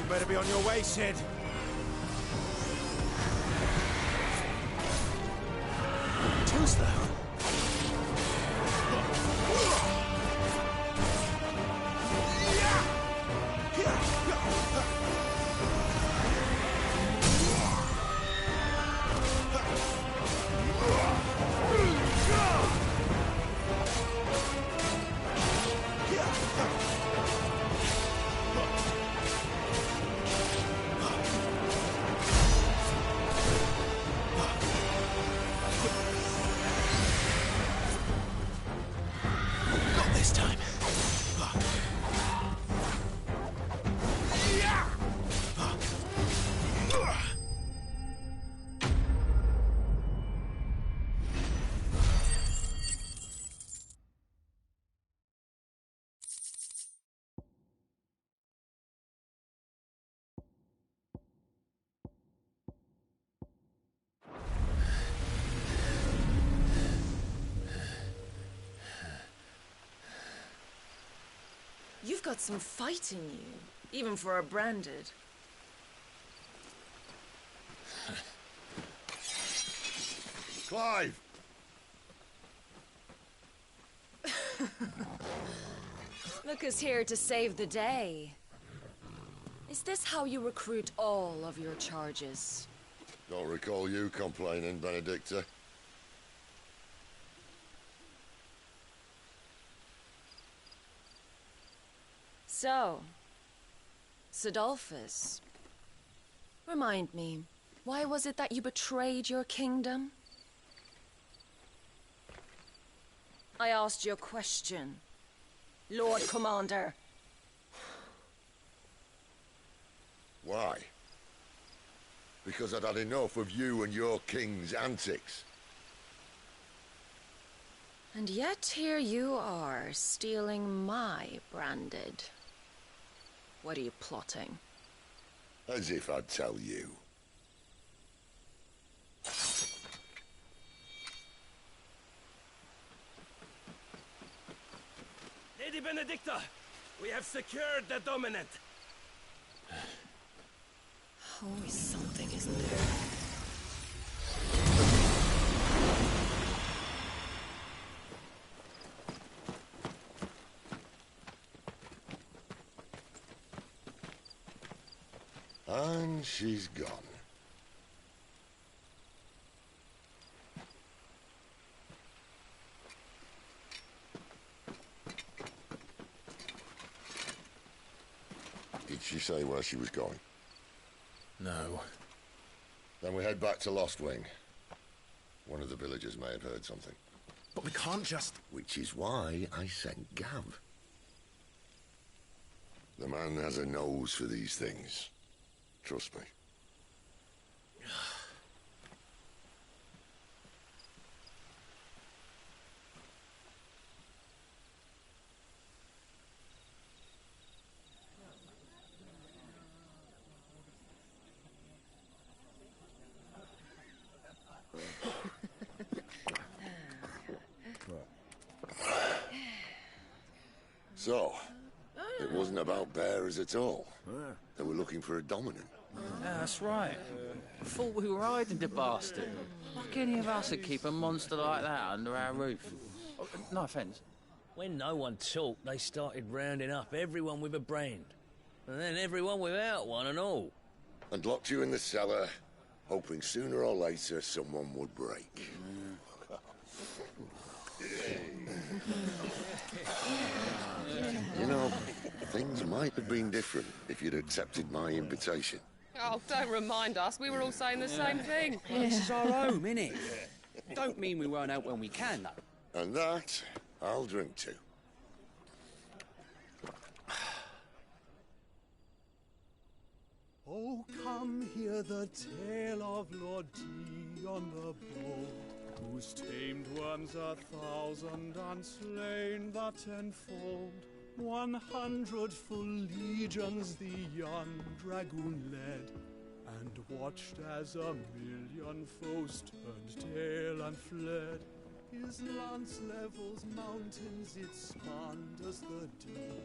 Better be on your way, Cid. Too slow. got some fight in you, even for a branded. Clive! Look who's here to save the day. Is this how you recruit all of your charges? Don't recall you complaining, Benedicta. So, Sidolphus, remind me, why was it that you betrayed your kingdom? I asked you a question, Lord Commander. Why? Because I'd had enough of you and your king's antics. And yet here you are, stealing my branded. What are you plotting? As if I'd tell you. Lady Benedicta, we have secured the dominant. Always something, isn't there? And she's gone. Did she say where she was going? No. Then we head back to Lost Wing. One of the villagers may have heard something. But we can't just... Which is why I sent Gav. The man has a nose for these things. Trust me. So, it wasn't about bearers at all. They were looking for a dominant. Yeah, that's right. Thought we were hiding the bastard. Like any of us would keep a monster like that under our roof. Oh, no offence. When no one talked, they started rounding up everyone with a brand. And then everyone without one and all. And locked you in the cellar, hoping sooner or later someone would break. You know, things might have been different if you'd accepted my invitation. Oh, don't remind us. We were all saying the same thing. Well, this is our home, innit? Don't mean we won't help when we can, though. And that, I'll drink to. Oh, come hear the tale of Lord Dion the Bold, whose tamed worms 1,000 and slain the tenfold. 100 full legions the young dragoon led, and watched as 1,000,000 foes turned tail and fled. His lance levels mountains, it spanned as the deep.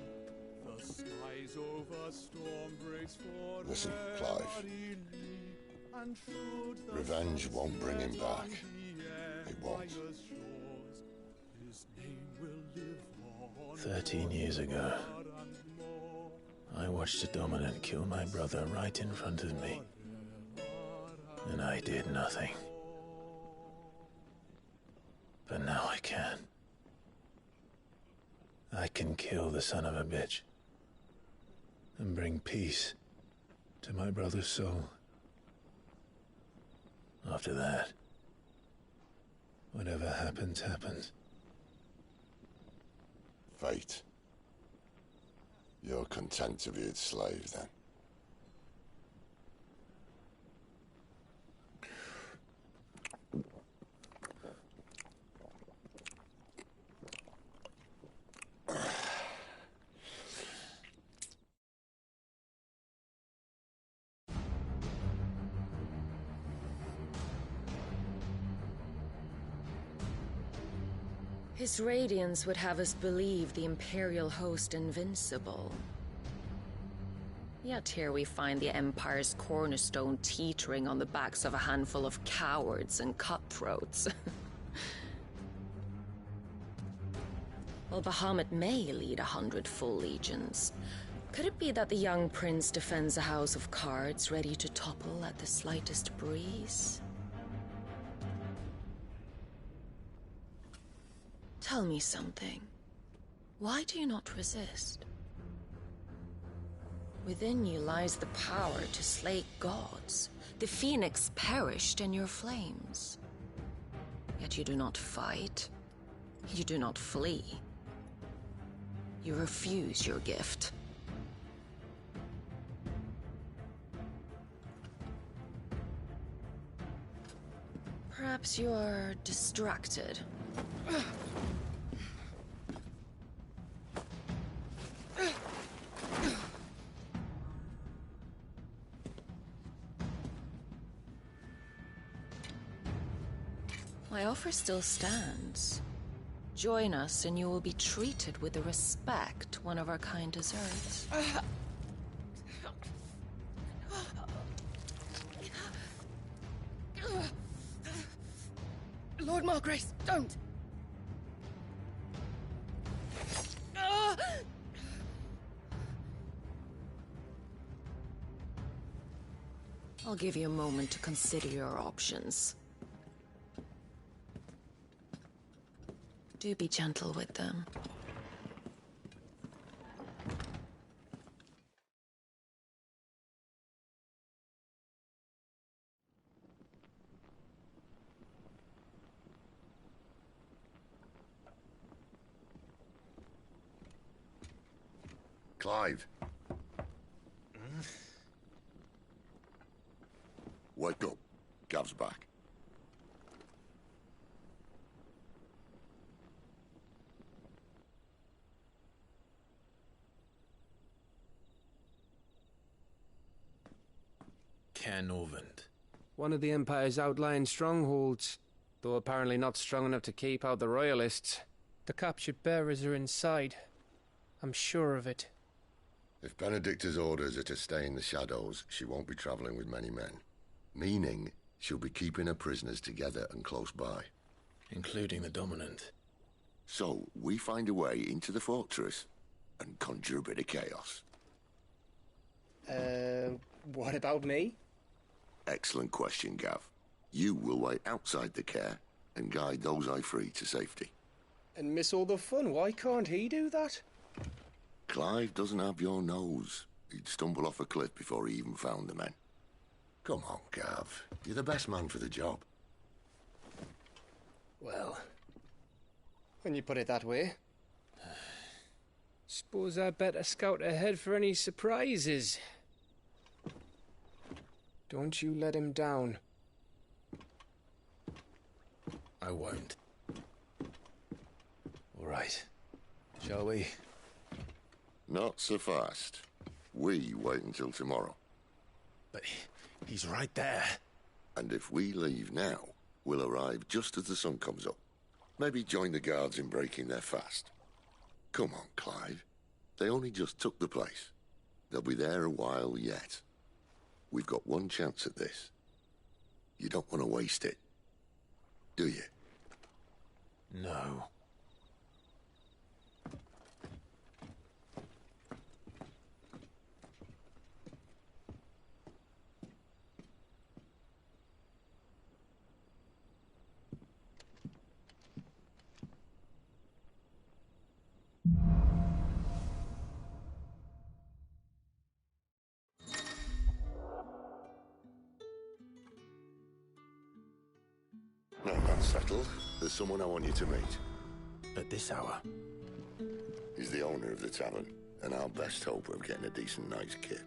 The skies over storm breaks for Listen, Clive. and Revenge won't bring him back. It won't. His name will live on. 13 years ago, I watched a dominant kill my brother right in front of me. And I did nothing. But now I can. I can kill the son of a bitch. And bring peace to my brother's soul. After that, whatever happens, happens. Fate. You're content to be its slave, then? His radiance would have us believe the Imperial host invincible. Yet here we find the Empire's cornerstone teetering on the backs of a handful of cowards and cutthroats. While Bahamut may lead 100 full legions, could it be that the young prince defends a house of cards ready to topple at the slightest breeze? Tell me something. Why do you not resist? Within you lies the power to slay gods. The phoenix perished in your flames. Yet you do not fight. You do not flee. You refuse your gift. Perhaps you are distracted. My offer still stands. Join us and you will be treated with the respect one of our kind deserves. Lord Margrace, don't! I'll give you a moment to consider your options. Do be gentle with them. Clive. Wake up. Gav's back. Caernarvon. One of the Empire's outlying strongholds, though apparently not strong enough to keep out the Royalists. The captured bearers are inside. I'm sure of it. If Benedicta's orders are to stay in the shadows, she won't be travelling with many men. Meaning, she'll be keeping her prisoners together and close by. Including the Dominant. So, we find a way into the fortress and conjure a bit of chaos. What about me? Excellent question, Gav. You will wait outside the care and guide those I free to safety. And miss all the fun. Why can't he do that? Clive doesn't have your nose. He'd stumble off a cliff before he even found the men. Come on, Gav. You're the best man for the job. Well, when you put it that way. Suppose I better scout ahead for any surprises. Don't you let him down. I won't. All right. Shall we? Not so fast. We wait until tomorrow. But he's right there. And if we leave now, we'll arrive just as the sun comes up. Maybe join the guards in breaking their fast. Come on, Clive. They only just took the place. They'll be there a while yet. We've got one chance at this. You don't want to waste it, do you? No. Now that's settled. There's someone I want you to meet. At this hour? He's the owner of the tavern, and our best hope of getting a decent night's kip.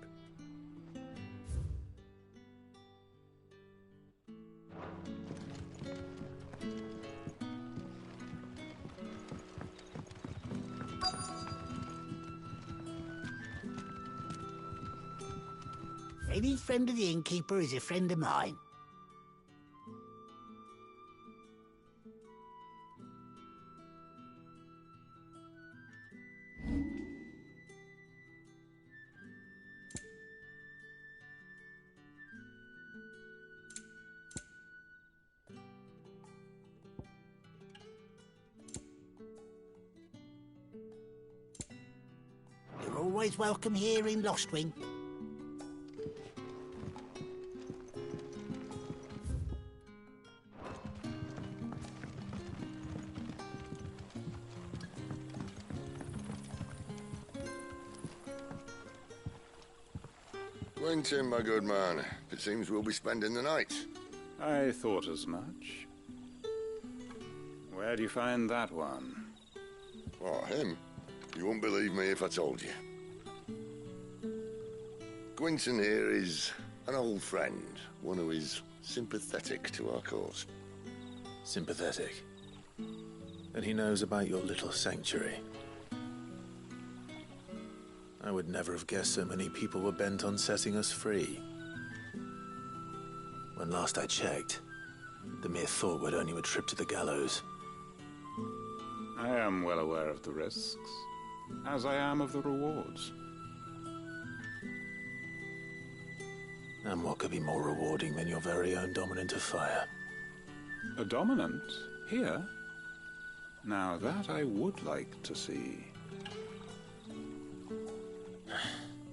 Any friend of the innkeeper is a friend of mine. always welcome here in Lostwing. Quentin, my good man. It seems we'll be spending the night. I thought as much. Where do you find that one? What, him? You wouldn't believe me if I told you. Quentin here is an old friend, one who is sympathetic to our cause. Sympathetic? And he knows about your little sanctuary. I would never have guessed so many people were bent on setting us free. When last I checked, the mere thought would earn you a trip to the gallows. I am well aware of the risks, as I am of the rewards. And what could be more rewarding than your very own dominant of fire? A dominant? Here? Now that I would like to see.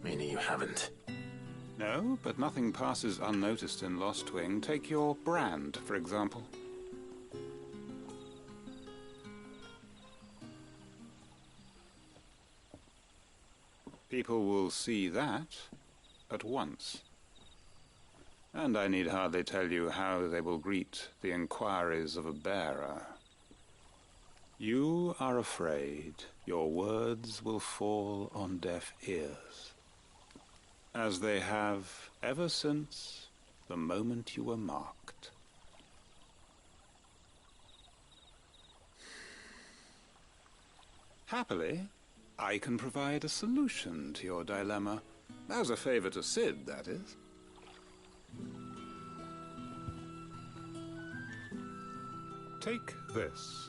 Meaning you haven't? No, but nothing passes unnoticed in Lostwing. Take your brand, for example. People will see that at once. And I need hardly tell you how they will greet the inquiries of a bearer. You are afraid your words will fall on deaf ears, as they have ever since the moment you were marked. Happily, I can provide a solution to your dilemma, as a favor to Sid, that is. Take this.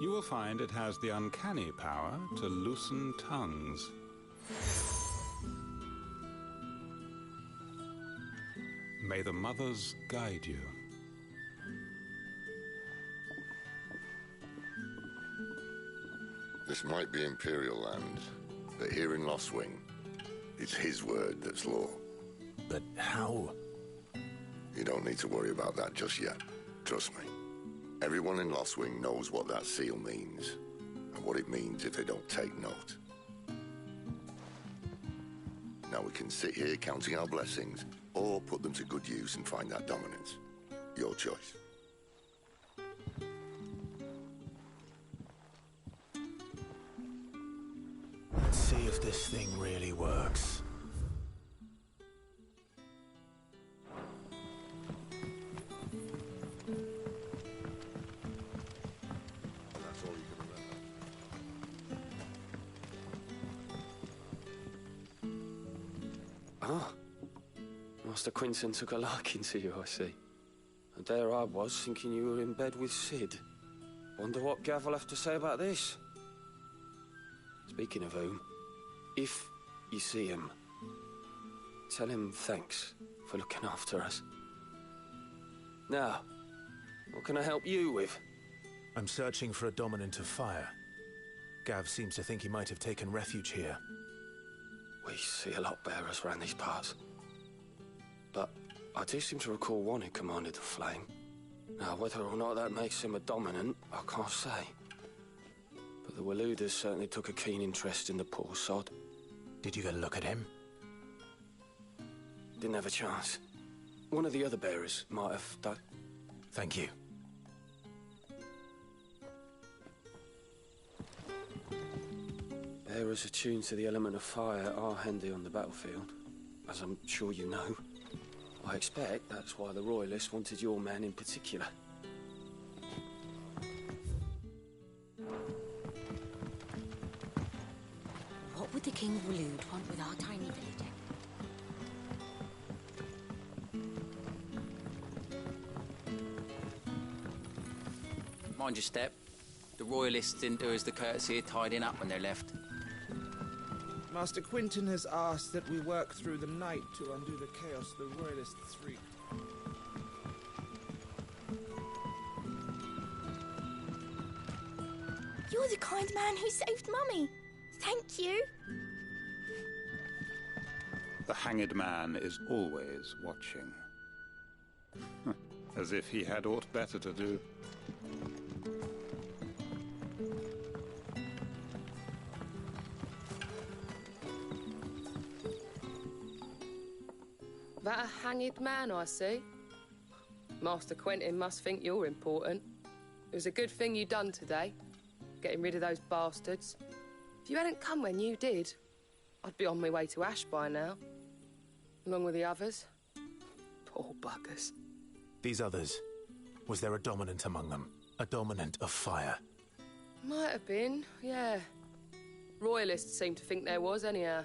You will find it has the uncanny power to loosen tongues. May the mothers guide you. This might be Imperial land, but here in Lostwing, it's his word that's law. But how? You don't need to worry about that just yet. Trust me. Everyone in Lostwing knows what that seal means, and what it means if they don't take note. Now we can sit here counting our blessings, or put them to good use and find that dominance. Your choice. Let's see if this thing really works. That's all you can remember. Ah. Master Quinton took a liking to you, I see. And there I was, thinking you were in bed with Sid. Wonder what Gav will have to say about this. Speaking of whom, if you see him, tell him thanks for looking after us. Now, what can I help you with? I'm searching for a dominant of fire. Gav seems to think he might have taken refuge here. We see a lot bearers around these parts. But I do seem to recall one who commanded the flame. Now, whether or not that makes him a dominant, I can't say. But the Waluders certainly took a keen interest in the poor sod. Did you get a look at him? Didn't have a chance. One of the other bearers might have done. Thank you. Bearers attuned to the element of fire are handy on the battlefield, as I'm sure you know. I expect that's why the Royalists wanted your man in particular. What would the King of Waloed want with our tiny villager? Mind your step. The Royalists didn't do us the courtesy of tidying up when they left. Master Quinton has asked that we work through the night to undo the chaos the Royalists wreaked. You're the kind man who saved Mummy. Thank you. The hanged man is always watching. As if he had aught better to do. That a hanged man, I see? Master Quentin must think you're important. It was a good thing you done today, getting rid of those bastards. If you hadn't come when you did, I'd be on my way to Ash by now, along with the others. Poor buggers. These others, was there a dominant among them? A dominant of fire? Might have been, yeah. Royalists seem to think there was, anyhow.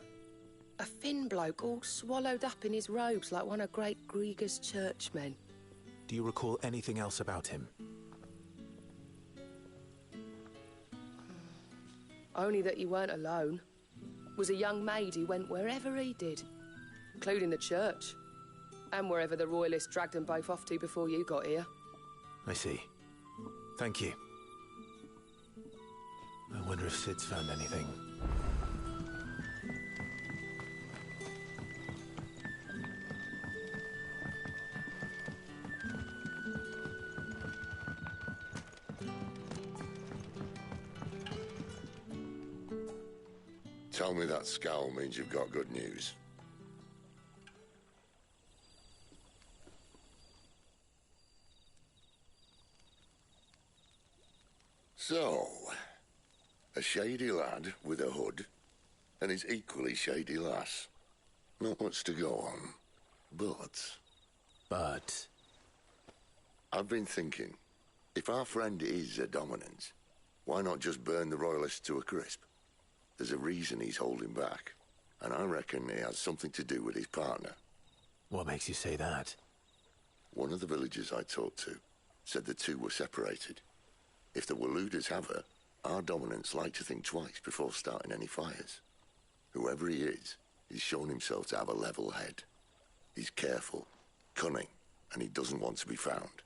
A thin bloke all swallowed up in his robes like one of Great Grieger's churchmen. Do you recall anything else about him? Only that he weren't alone. Was a young maid who went wherever he did, including the church, and wherever the Royalists dragged them both off to before you got here. I see. Thank you. I wonder if Sid's found anything. Tell me that scowl means you've got good news. So, a shady lad with a hood, and his equally shady lass. Not much to go on, but... I've been thinking, if our friend is a dominant, why not just burn the Royalists to a crisp? There's a reason he's holding back, and I reckon it has something to do with his partner. What makes you say that? One of the villagers I talked to said the two were separated. If the Waluders have her, our dominants like to think twice before starting any fires. Whoever he is, he's shown himself to have a level head. He's careful, cunning, and he doesn't want to be found.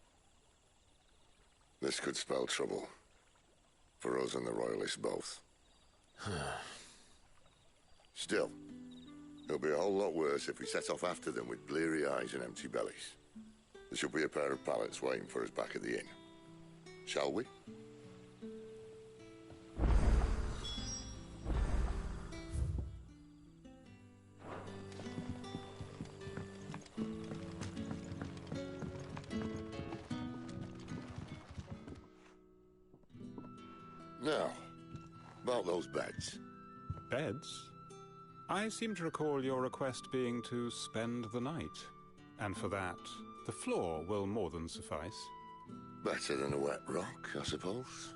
This could spell trouble. For us and the Royalists both. Still, it'll be a whole lot worse if we set off after them with bleary eyes and empty bellies. There should be a pair of pallets waiting for us back at the inn. Shall we? Now, about those beds. Beds? I seem to recall your request being to spend the night. And for that, the floor will more than suffice. Better than a wet rock, I suppose.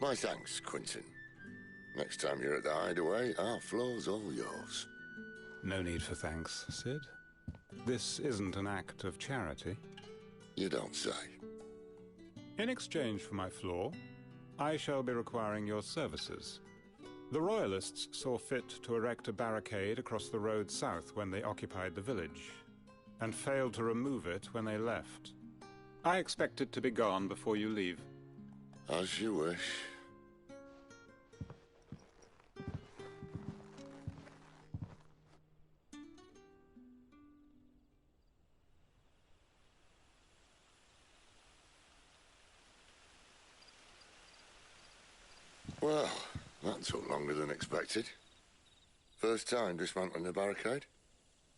My thanks, Quentin. Next time you're at the hideaway, our floor's all yours. No need for thanks, Sid. This isn't an act of charity. You don't say. In exchange for my floor, I shall be requiring your services. The Royalists saw fit to erect a barricade across the road south when they occupied the village, and failed to remove it when they left. I expect it to be gone before you leave. As you wish. Well, that took longer than expected. First time dismantling the barricade?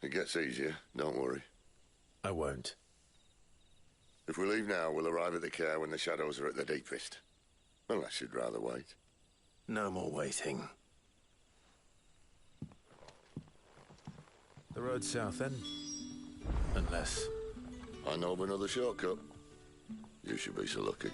It gets easier, don't worry. I won't. If we leave now, we'll arrive at the care when the shadows are at their deepest. Unless you'd rather wait. No more waiting. The road south, then? Unless... I know of another shortcut. You should be so lucky.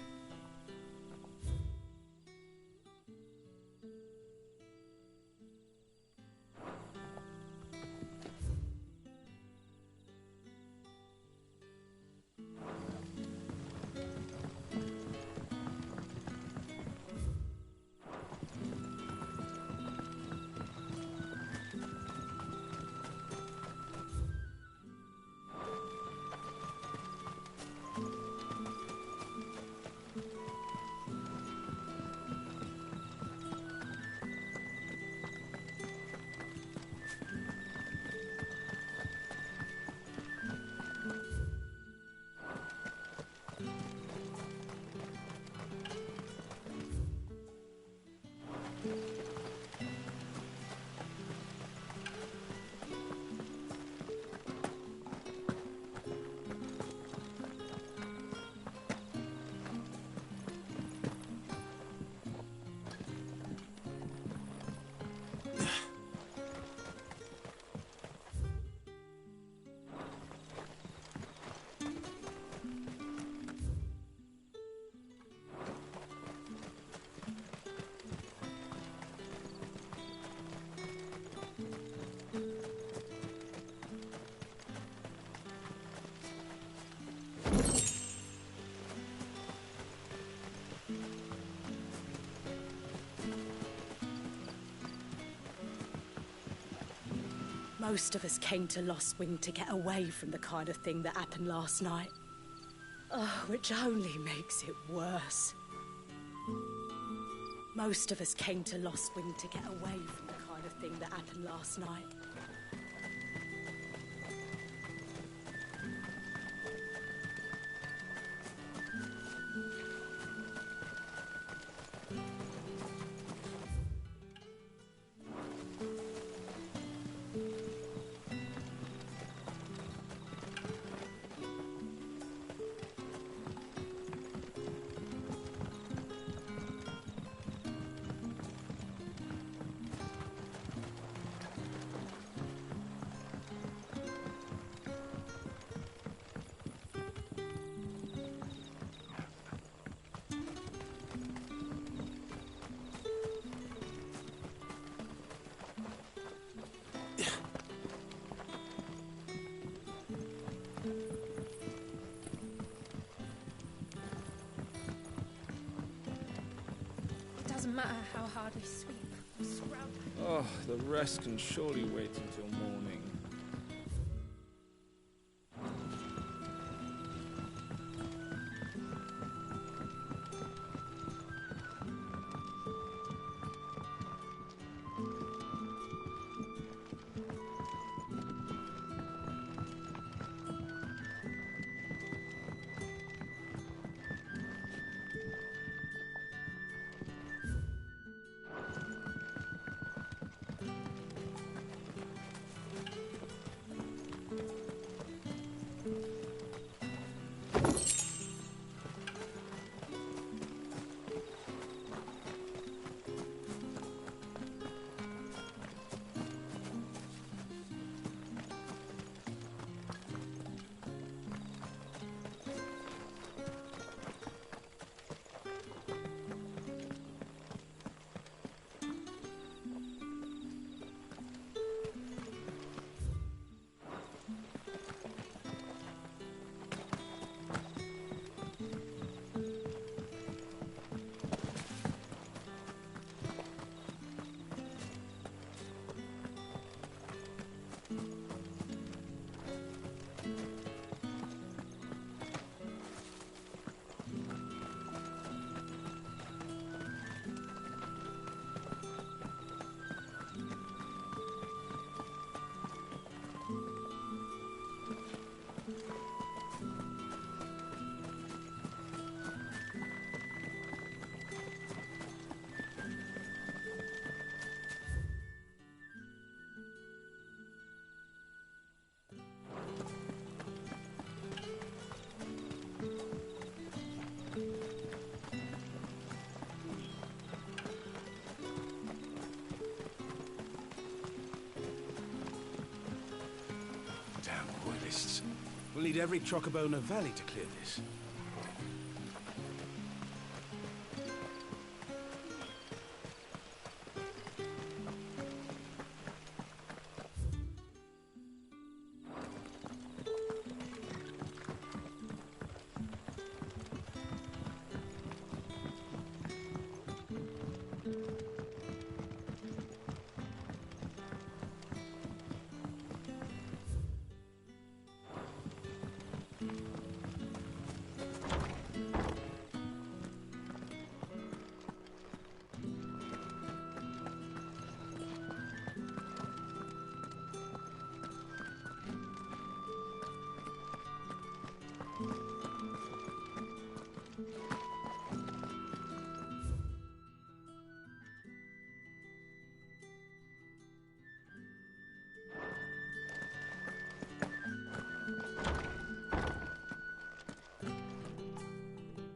Most of us came to Lost Wing to get away from the kind of thing that happened last night. Oh, which only makes it worse. Most of us came to Lost Wing to get away from the kind of thing that happened last night. Doesn't matter how hard we sweep. Scrub. Oh, the rest can surely wait until morning. We'll need every Chocobo in the valley to clear this.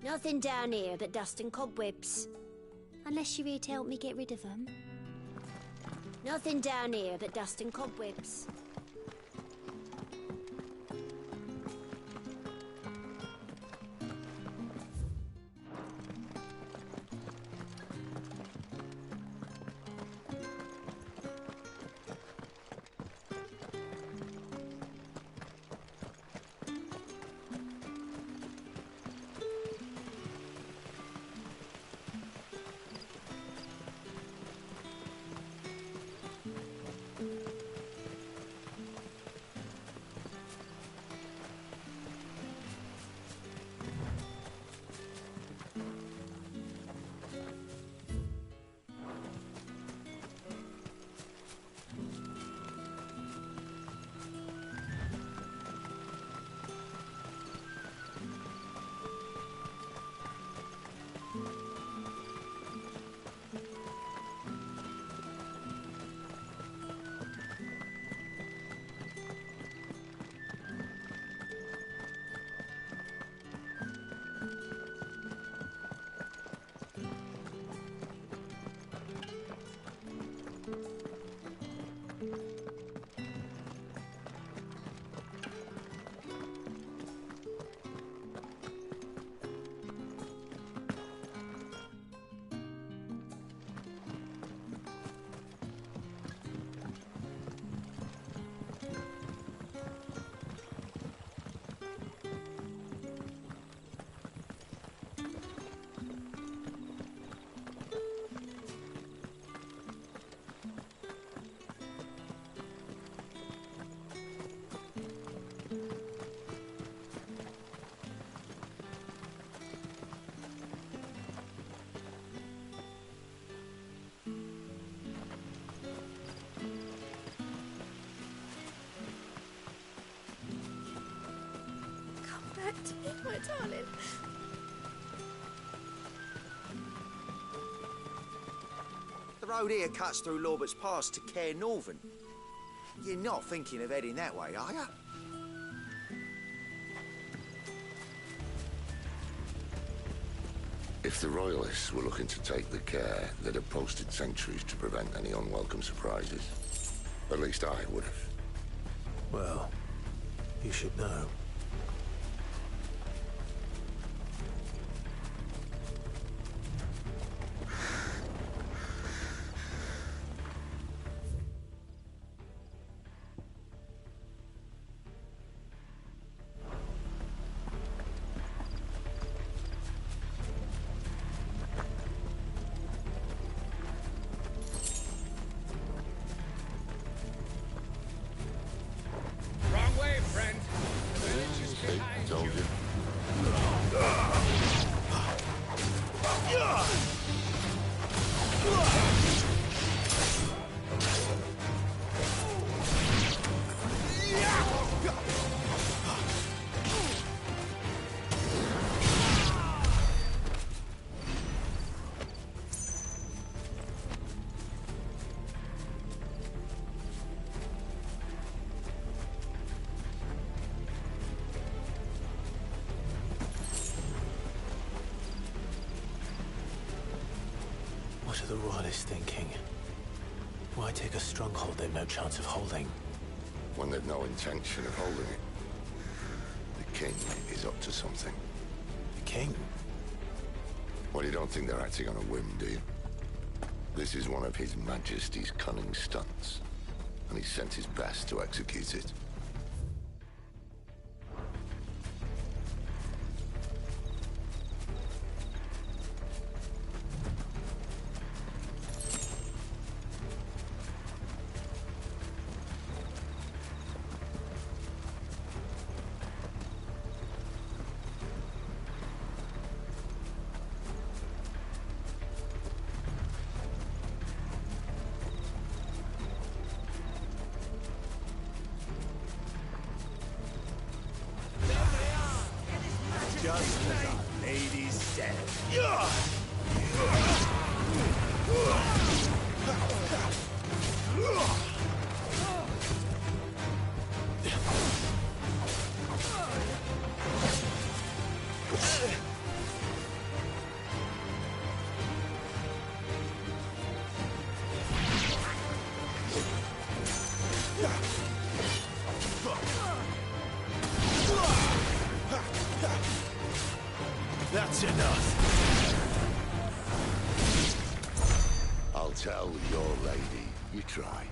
Nothing down here but dust and cobwebs. Unless you're here to help me get rid of them. Nothing down here but dust and cobwebs. to me, my darling. The road here cuts through Lorbert's Pass to Care Northern. You're not thinking of heading that way, are you? If the Royalists were looking to take the care, they'd have posted sentries to prevent any unwelcome surprises. At least I would have. Well, you should know. Wrong way, friend. The village is behind Told you. What are the Royalists thinking? Why take a stronghold they've no chance of holding? When they've no intention of holding it. The king is up to something. The king? Well, you don't think they're acting on a whim, do you? This is one of His Majesty's cunning stunts, and he's sent his best to execute it. Just as our lady said. That's enough. I'll tell your lady. You try.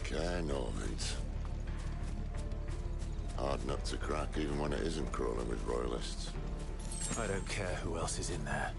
Care Northens. Hard nut to crack even when it isn't crawling with Royalists. I don't care who else is in there.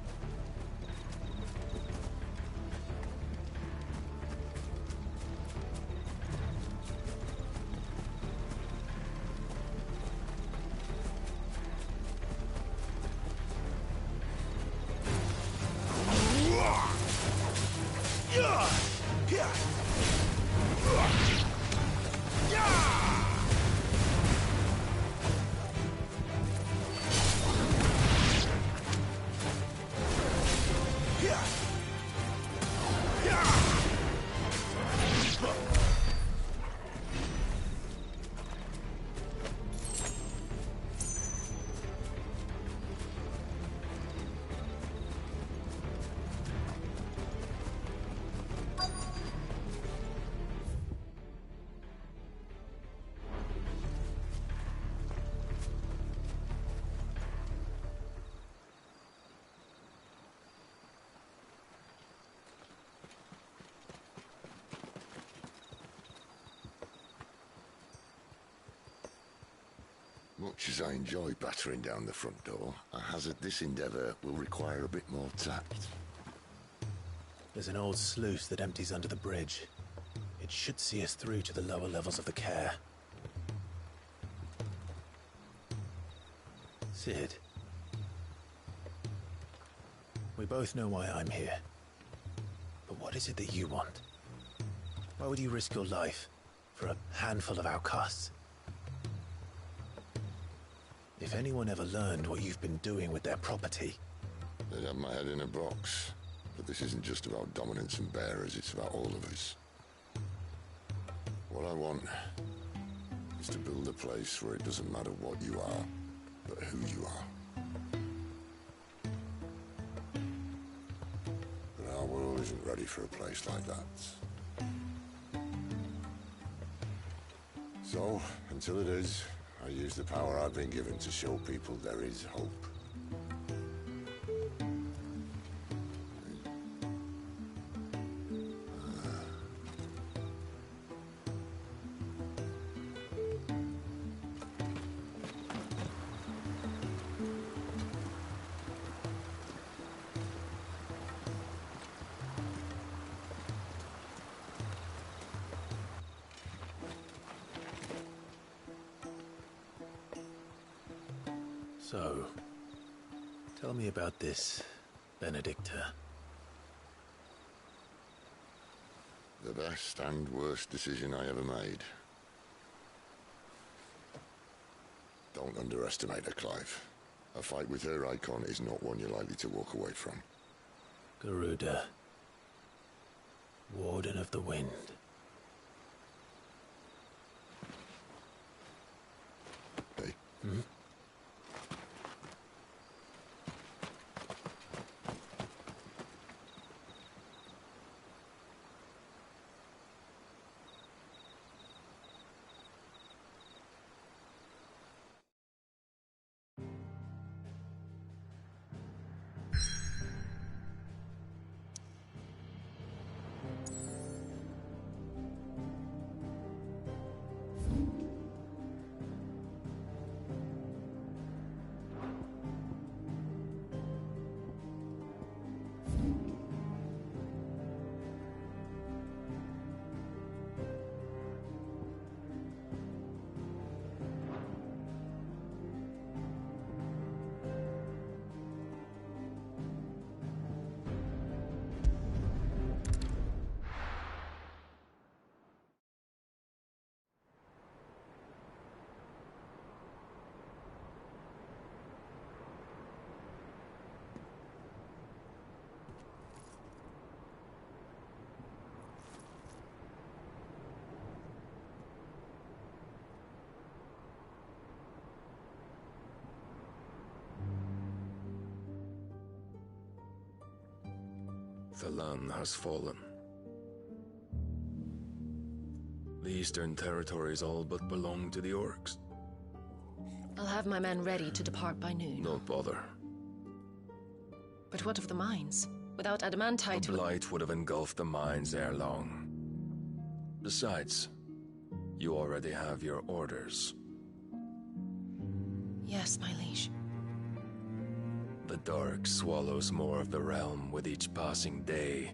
much as I enjoy battering down the front door, I hazard this endeavour will require a bit more tact. There's an old sluice that empties under the bridge. It should see us through to the lower levels of the care. Sid. We both know why I'm here. But what is it that you want? Why would you risk your life for a handful of outcasts? If anyone ever learned what you've been doing with their property... They'd have my head in a box. But this isn't just about dominance and bearers, it's about all of us. What I want is to build a place where it doesn't matter what you are, but who you are. But our world isn't ready for a place like that. So, until it is, I use the power I've been given to show people there is hope. So, tell me about this, Benedicta. The best and worst decision I ever made. Don't underestimate her, Clive. A fight with her icon is not one you're likely to walk away from. Garuda. Warden of the Wind. Hey. Hmm? The land has fallen. The Eastern Territories all but belong to the Orcs. I'll have my men ready to depart by noon. Don't bother. But what of the mines? Without adamantite... The blight would have engulfed the mines ere long. Besides, you already have your orders. Yes, my liege. The dark swallows more of the realm with each passing day.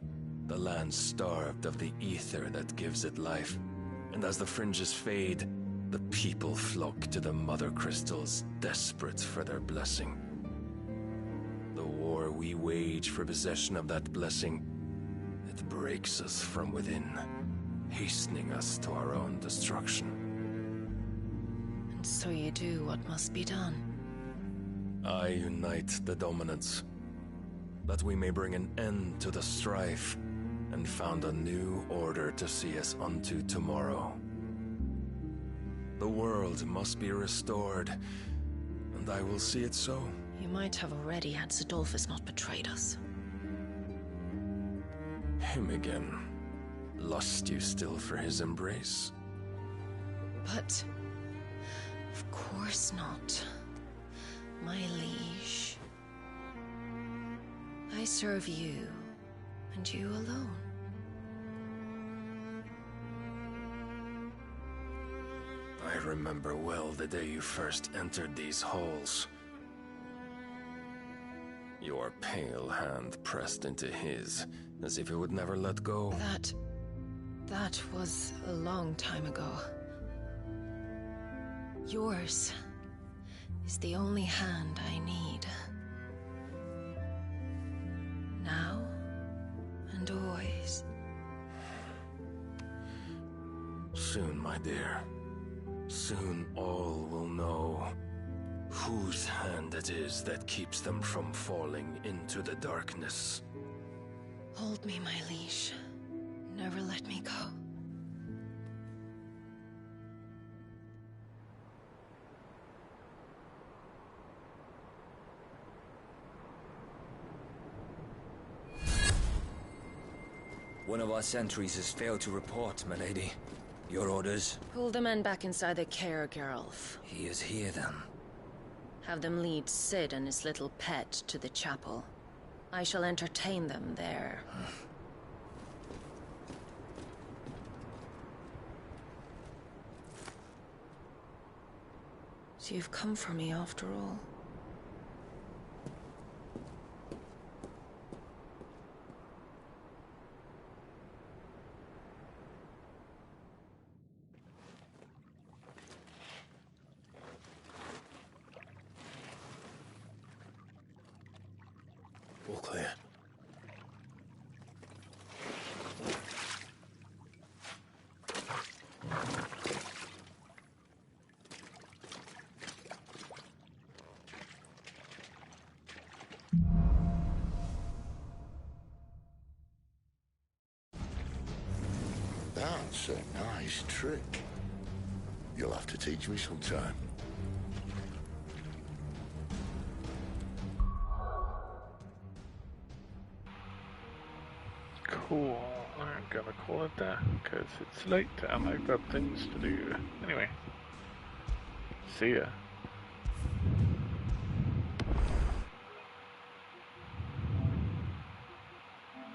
The land starved of the ether that gives it life. And as the fringes fade, the people flock to the mother crystals, desperate for their blessing. The war we wage for possession of that blessing, it breaks us from within, hastening us to our own destruction. And so you do what must be done. I unite the dominants, that we may bring an end to the strife, and found a new order to see us unto tomorrow. The world must be restored, and I will see it so. You might have already had Zidolphus not betrayed us. Him again. Lust you still for his embrace? But... of course not. My liege. I serve you, and you alone. I remember well the day you first entered these halls. Your pale hand pressed into his, as if it would never let go. That was a long time ago. Yours is the only hand I need. Now and always. Soon, my dear. Soon all will know whose hand it is that keeps them from falling into the darkness. Hold me, my liege. Never let me go. One of our sentries has failed to report, milady. Your orders? Pull the men back inside the care, Geralf. He is here, then. Have them lead Sid and his little pet to the chapel. I shall entertain them there. So you've come for me after all. All clear. That's a nice trick. You'll have to teach me sometime. Cool. I'm gonna call it there, because it's late and I've got things to do. Anyway, see ya.